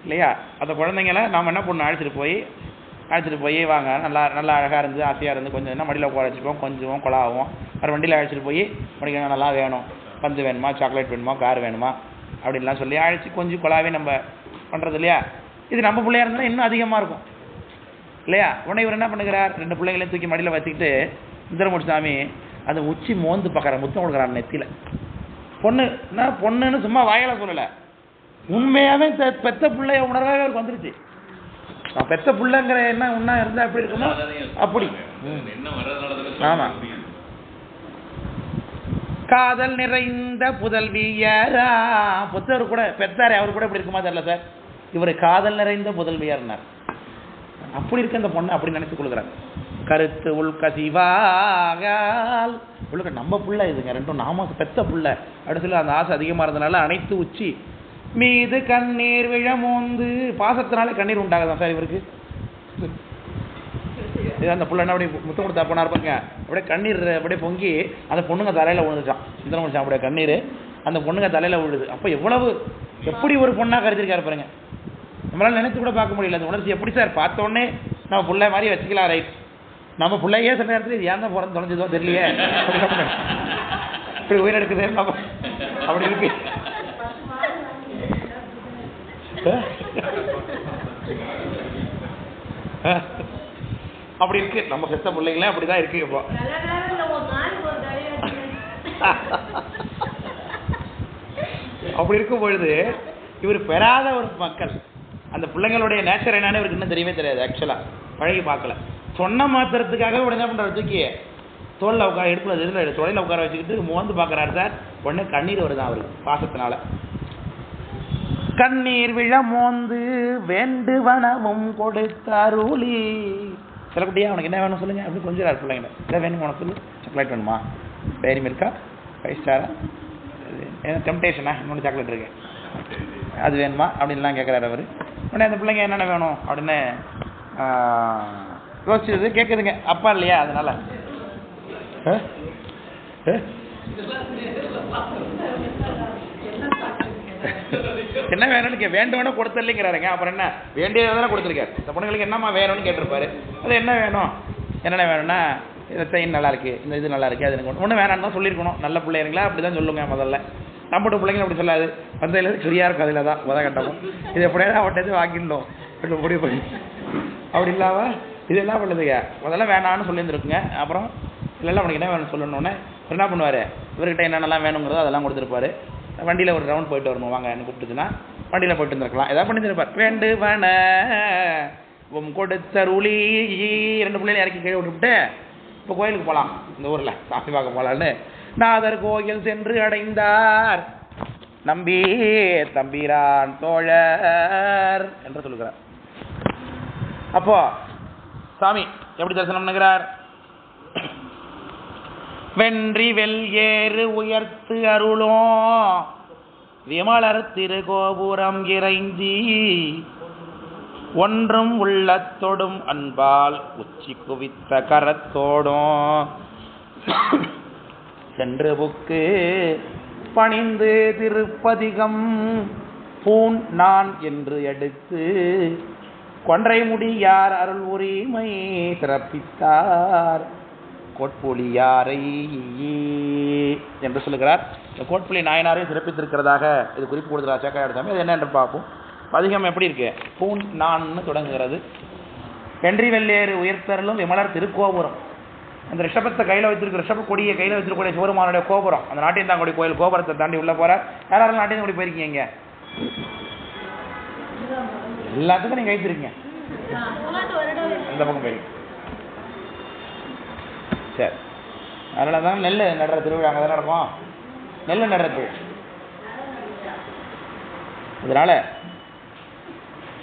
இல்லையா. அந்த குழந்தைங்கள நாம் என்ன பண்ணணும், அழைச்சிட்டு போய் வாங்க, நல்லா அழகாக இருந்து ஆசையாக இருந்து கொஞ்சம் என்ன மடியில் உட்கார வச்சுப்போம், கொஞ்சம் கொலாவும் ஒரு வண்டியில் அழைச்சிட்டு போய் முடிக்க நல்லா வேணும், பந்து வேணுமா, சாக்லேட் வேணுமா, கார் வேணுமா அப்படின்லாம் சொல்லி அழைச்சி கொஞ்சம் கொலாவே நம்ம பண்ணுறது இல்லையா. இது நம்ம பிள்ளையா இருந்தால் இன்னும் அதிகமாக இருக்கும் இல்லையா. உடனே இவர் என்ன பண்ணுகிறார், 2 பிள்ளைங்களையும் தூக்கி மடியில் வச்சுக்கிட்டு சுந்தரமூர்த்தி சாமி அந்த உச்சி மோந்து பார்க்குற, முத்தம் கொடுக்குறான் நெத்தியில். பொண்ணுன்னு சும்மா வாயால சொல்லலை, உண்மையாகவே பெத்த பிள்ளைய உணர்வாகவே அவருக்கு வந்துருச்சு. பெத்த பிள்ளைங்கிற என்ன ஒன்றா இருந்தால் எப்படி இருக்குமோ அப்படி. ஆமாம். காதல் நிறைந்த புதல்வியாரா, புத்தவர் கூட பெத்தாரே அவர் கூட எப்படி இருக்குமா தெரியல சார், இவர் காதல் நிறைந்த புதல்வியார்னார். அப்படி இருக்க அந்த பொண்ணை அப்படி நினைத்துக் கொள்கிறார். கருத்து உள்கசிவாகால் உள்ள நம்ம புள்ள இதுங்க 2 நாம பெத்த புள்ள அப்படின்னு சொல்லி அந்த ஆசை அதிகமாக இருந்தனால அனைத்து உச்சி மீது கண்ணீர் விழமோந்து. பாசத்தினால கண்ணீர் உண்டாகதான் சார் இவருக்கு. அந்த புள்ள என்ன அப்படி முத்தம் கொடுத்தா போனா இருப்பாங்க, அப்படியே கண்ணீர் அப்படியே பொங்கி அந்த பொண்ணுங்க தலையில விழுந்துட்டான். சுந்தரமூர்த்தி அப்படியே கண்ணீர் அந்த பொண்ணுங்க தலையில விழுது. அப்போ எப்படி ஒரு பொண்ணா கருதிருக்காரு பாருங்க. நம்மளால நினைத்து கூட பார்க்க முடியல அந்த உணர்ச்சி. எப்படி சார் பார்த்த உடனே நம்ம பிள்ளை மாதிரி வச்சுக்கலாம், ரைட், நம்ம பிள்ளையே சில நேரத்தில் இது ஏன் தான் பிறந்து தொலைஞ்சதோ தெரியலையே, இப்படி உயிரெடுக்குது அப்படி இருக்கு. அப்படி இருக்கு நம்ம பெத்த பிள்ளைங்களே அப்படிதான் இருக்கு. இப்போ அப்படி இருக்கும் பொழுது இவர் பெறாத ஒரு மக்கள், அந்த பிள்ளைங்களுடைய நேச்சர் என்னன்னு இவருக்கு இன்னும் தெரியவே தெரியாது. ஆக்சுவலா பழகி பார்க்கல. சொன்ன மாத்திரத்துக்காக உடனே என்ன பண்றாரு, தூக்கி தோல்ல உட்கார எடுப்புல இதில் தொலைல உட்கார வச்சுக்கிட்டு மோந்து பார்க்குறாரு சார். உடனே கண்ணீர் வருதான் அவருக்கு பாசத்தினால. கண்ணீர் விழ மோந்து வேண்டுவனவும் கொடுத்த அருளி. சில குட்டியா உனக்கு என்ன வேணும் சொல்லுங்க அப்படின்னு கொஞ்சம் பிள்ளைங்க இதை வேணும் உனக்கு சொல்லு, சாக்லேட் வேணுமா, டேரி மில்கா, 5 ஸ்டாரா, டெம்டேஷனா, இன்னொன்று சாக்லேட் இருக்கு அது வேணுமா அப்படின்லாம் கேட்குறாரு அவர். உடனே அந்த பிள்ளைங்க என்னென்ன வேணும் அப்படின்னு யோசிச்சது கேட்குதுங்க. அப்பா இல்லையா அதனால என்ன வேணும்னு வேண்டும்னு கொடுத்துருங்கிறாருங்க. அப்புறம் என்ன வேண்டியதானே கொடுத்துருக்காரு. இந்த பொண்ணுங்களுக்கு என்னம்மா வேணும்னு கேட்டிருப்பாரு. அது என்ன வேணும், என்னென்ன வேணும்னா இந்த செயின் நல்லா இருக்கு, இந்த இது நல்லா இருக்கு, அது எனக்கு ஒன்றும் வேணான்னு தான் சொல்லியிருக்கணும். நல்ல பிள்ளைங்களா அப்படி தான் சொல்லுங்க. முதல்ல நம்மளோட பிள்ளைங்க அப்படி சொல்லாது, பந்தையில சரியா இருக்கும், அதில் தான் கட்டவும் இது எப்படியாவது அவட்டது வாங்கிடணும் முடிவு பண்ணி அப்படி இல்லாம இது என்ன பண்ணுதுங்க. முதல்ல வேணான்னு சொல்லியிருந்துருக்குங்க. அப்புறம் இல்லைல்ல உனக்கு என்ன வேணும் சொல்லணுன்னே என்ன பண்ணுவார், இவர்கிட்ட என்னென்னலாம் வேணுங்கிறதோ அதெல்லாம் கொடுத்துருப்பாரு. வண்டியில் ஒரு ரவுண்ட் போயிட்டு வரணும் வாங்க என்ன கூப்பிட்டுச்சுன்னா வண்டியில் போயிட்டு இருந்திருக்கலாம், ஏதாவது பண்ணியிருப்பார். வேண்டுவன கொடுத்தருளி 2 பிள்ளைங்க இறக்கி கீழே விட்டுவிட்டு இப்போ கோயிலுக்கு போகலாம், இந்த ஊரில் சாமி பார்க்க போகலான்னு நாதர் கோயில் சென்று அடைந்தார் நம்பி தம்பிரான் தோழர் என்று சொல்லுகிறார். அப்போ சாமி எப்படி தரிசனம் பண்ணுகிறார், வென்றி வெல் ஏறு உயர்த்து அருளும் விமலர் திருகோபுரம் இறைஞ்சி ஒன்றும் உள்ளத்தோடும் அன்பால் உச்சி குவித்த கரத்தோடும் சென்று புக்கு பணிந்து திருப்பதிகம் பூண் நான் என்று எடுத்து கொன்றை முடியார் அருள் உரிமை சிறப்பித்தார் கோட்புலியாரை என்று சொல்லுகிறார். இந்த கோட்புலி நாயனாரை சிறப்பித்திருக்கிறதாக இது குறிப்பு கொடுக்கிறார் சேக்காடு சாமி. அது என்ன என்று பார்ப்போம். பதிகம் எப்படி இருக்கு? பூண் நான் தொடங்குகிறது. வென்றி வெள்ளேறு உயர்த்தரலும் விமலர் திருக்கோபுரம். அந்த ரிஷபத்தை கையில் வச்சிருக்க ரிஷப கொடியை கையில் வச்சிருக்கக்கூடிய சிவருமானுடைய கோபுரம், அந்த நாட்டியந்தாங்குடி கோயில் கோபுரத்தை தாண்டி உள்ள போற யாராலும் நாட்டியந்தாங்குடி போயிருக்கீங்க? எல்லாத்துக்கும் நீங்க வைத்திருக்கீங்க. இந்த பக்கம் போயிருக்கீங்க. சரி, அதனால தான் நெல் நடுற திருவிழா அங்கே தான் நடக்கும். நெல் நடுறது. இதனால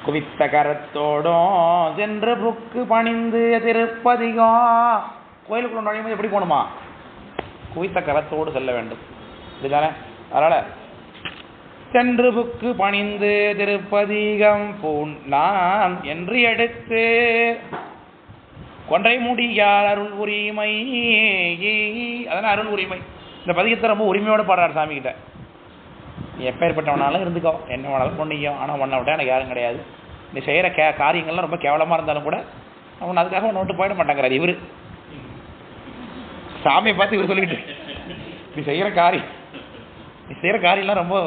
குவித்த கரத்தோடும் சென்று புக்கு பணிந்து திருப்பதிகம். கோயிலுக்குள்ள நுழையும்போது எப்படி போகணுமா? குவித்த கரத்தோடு செல்ல வேண்டும். இதுதானே? அதனால சென்று புக்கு பணிந்து திருப்பதிகம் பூண் நான் என்று எடுத்து கொன்றை முடியார் அருள் உரிமை. அதனால் அருள் உரிமை. இந்த பதிகத்தை ரொம்ப உரிமையோடு பாடுறார் சாமி கிட்ட. நீ எப்பேற்பட்டவனாலும் இருந்துக்கோ, என்ன வேணாலும் பொண்ணிக்கும், ஆனால் ஒன்றை விட்டா எனக்கு யாரும் கிடையாது. நீ செய்கிற காரியங்கள்லாம் ரொம்ப கேவலமாக இருந்தாலும் கூட அவன் அதுக்காக ஒன்று விட்டு போயிட மாட்டேங்கிறார். இவர் சாமியை பார்த்து இவர் சொல்லிக்கிட்டு நீ செய்கிற காரியம்லாம் ரொம்ப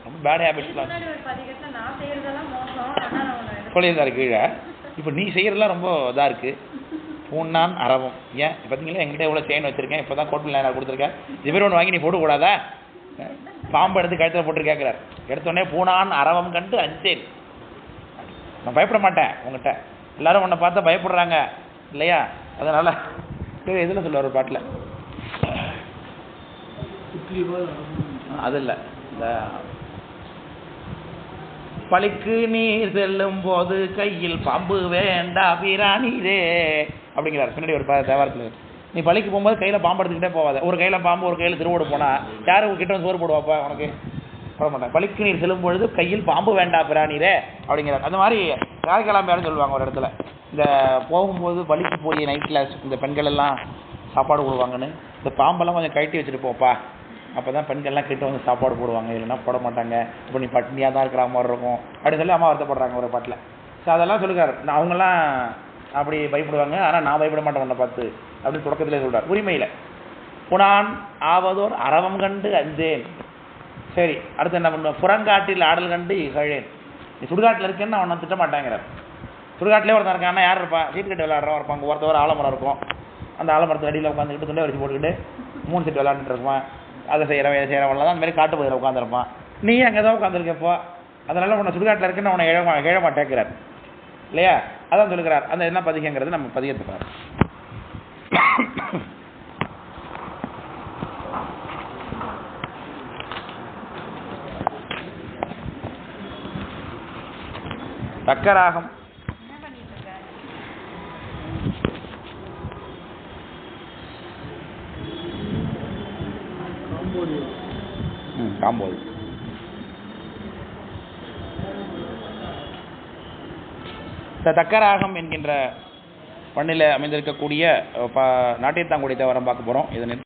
ரொம்ப பேட் ஹேபிட்ஸ்லாம் சொல்லியிருந்தாரு கீழே. இப்போ நீ செய்கிறதுலாம் ரொம்ப இதாக இருக்குது. பூண்ணான் அரவம். ஏன் பார்த்தீங்களா எங்கிட்ட எவ்வளோ செயின் வச்சுருக்கேன், இப்போ தான் கோட்டில் நான் கொடுத்துருக்கேன். இது ஒன்று வாங்கி நீ போடக்கூடாதா? பாம்பு எடுத்து கழுத்தில் போட்டு கேட்குறாரு. எடுத்தோடனே பூனான் அரவம் கண்டு அஞ்சேன். நான் பயப்பட மாட்டேன் உங்கள்கிட்ட. எல்லாரும் உன்னை பார்த்தா பயப்படுறாங்க இல்லையா? அதனால் இதில் சொல்லுவார் ஒரு பாட்டில். அது இல்லை, இந்த பழிக்கு நீர் செல்லும் போது கையில் பாம்பு வேண்டா பிராணிரே அப்படிங்கிறார் பின்னாடி ஒரு தேவாரத்தில். நீ பழிக்கு போகும்போது கையில் பாம்பு எடுத்துக்கிட்டே போவாத. ஒரு கையில் பாம்பு ஒரு கையில் திருவோடு போனால் யாரும் கிட்ட வந்து சோறு போடுவாப்பா உனக்கு? போட மாட்டேன். பழிக்கு நீர் செல்லும் பொழுது கையில் பாம்பு வேண்டா பிராணிரே அப்படிங்கிறார். அந்த மாதிரி காய்கலாமையாரும் சொல்லுவாங்க ஒரு இடத்துல. இந்த போகும்போது பழிக்கு போய் நைட்டில் இந்த பெண்கள் எல்லாம் சாப்பாடு போடுவாங்கன்னு இந்த பாம்பெல்லாம் கொஞ்சம் கழட்டி வச்சுட்டு போப்பா, அப்போ தான் பெண்கள்லாம் கிட்ட வந்து சாப்பாடு போடுவாங்க, இல்லைன்னா போட மாட்டாங்க. இப்போ நீ பட்னியாக தான் இருக்கிற மாதிரி இருக்கும் அப்படின்னு சொல்லி அம்மா வருத்தப்படுறாங்க ஒரு பாட்டில். ஸோ அதெல்லாம் சொல்லுறாரு. அவங்கெல்லாம் அப்படி பயப்படுவாங்க, ஆனால் நான் பயப்பட மாட்டேன் உன்னை பார்த்து அப்படின்னு தொடக்கத்திலே சொல்கிறார். உரிமையில் புனான் ஆவதோர் அரவம் கண்டு அஞ்சேன். சரி, அடுத்து என்ன பண்ணுவேன்? புறங்காட்டில் ஆடல் கண்டு இகழேன். நீ சுடுகாட்டில் இருக்கேன்னு அவனை திட்ட மாட்டேங்கிறார். சுடுகாட்டிலே ஒருத்தன் இருக்கான்னா யார் இருப்பா? சீட்டு கட்டு விளையாடுறவன் இருப்பாங்க. ஒருத்தவர் ஆலமரம் இருக்கும், அந்த ஆலமரத்து அடியில் உட்காந்துக்கிட்டு துண்டை வச்சு போட்டுக்கிட்டு 3 சீட்டு விளையாண்டுட்டு இருப்பான். அதை செய்கிறவன்லாம் தான் அந்த மாதிரி காட்டு பகுதியில் உட்காந்துருப்பான். நீ அங்கே தான் உட்காந்துருக்கப்போ, அதனால உன்னை சுடுகாட்டில் இருக்குன்னு அவனை இழ மாட்டேங்கிறார் இல்லையா? அதான் சொல்லுகிறார். அந்த என்ன பதிகங்கிறது நம்ம பதிகத்தை பாரு. தக்கராகம். காம்போது தக்கராகம் என்கின்ற பண்ணில் அமைந்திருக்கக்கூடிய நாட்டியத்தாங்குடி தேவாரம் பார்க்க போகிறோம். இதனை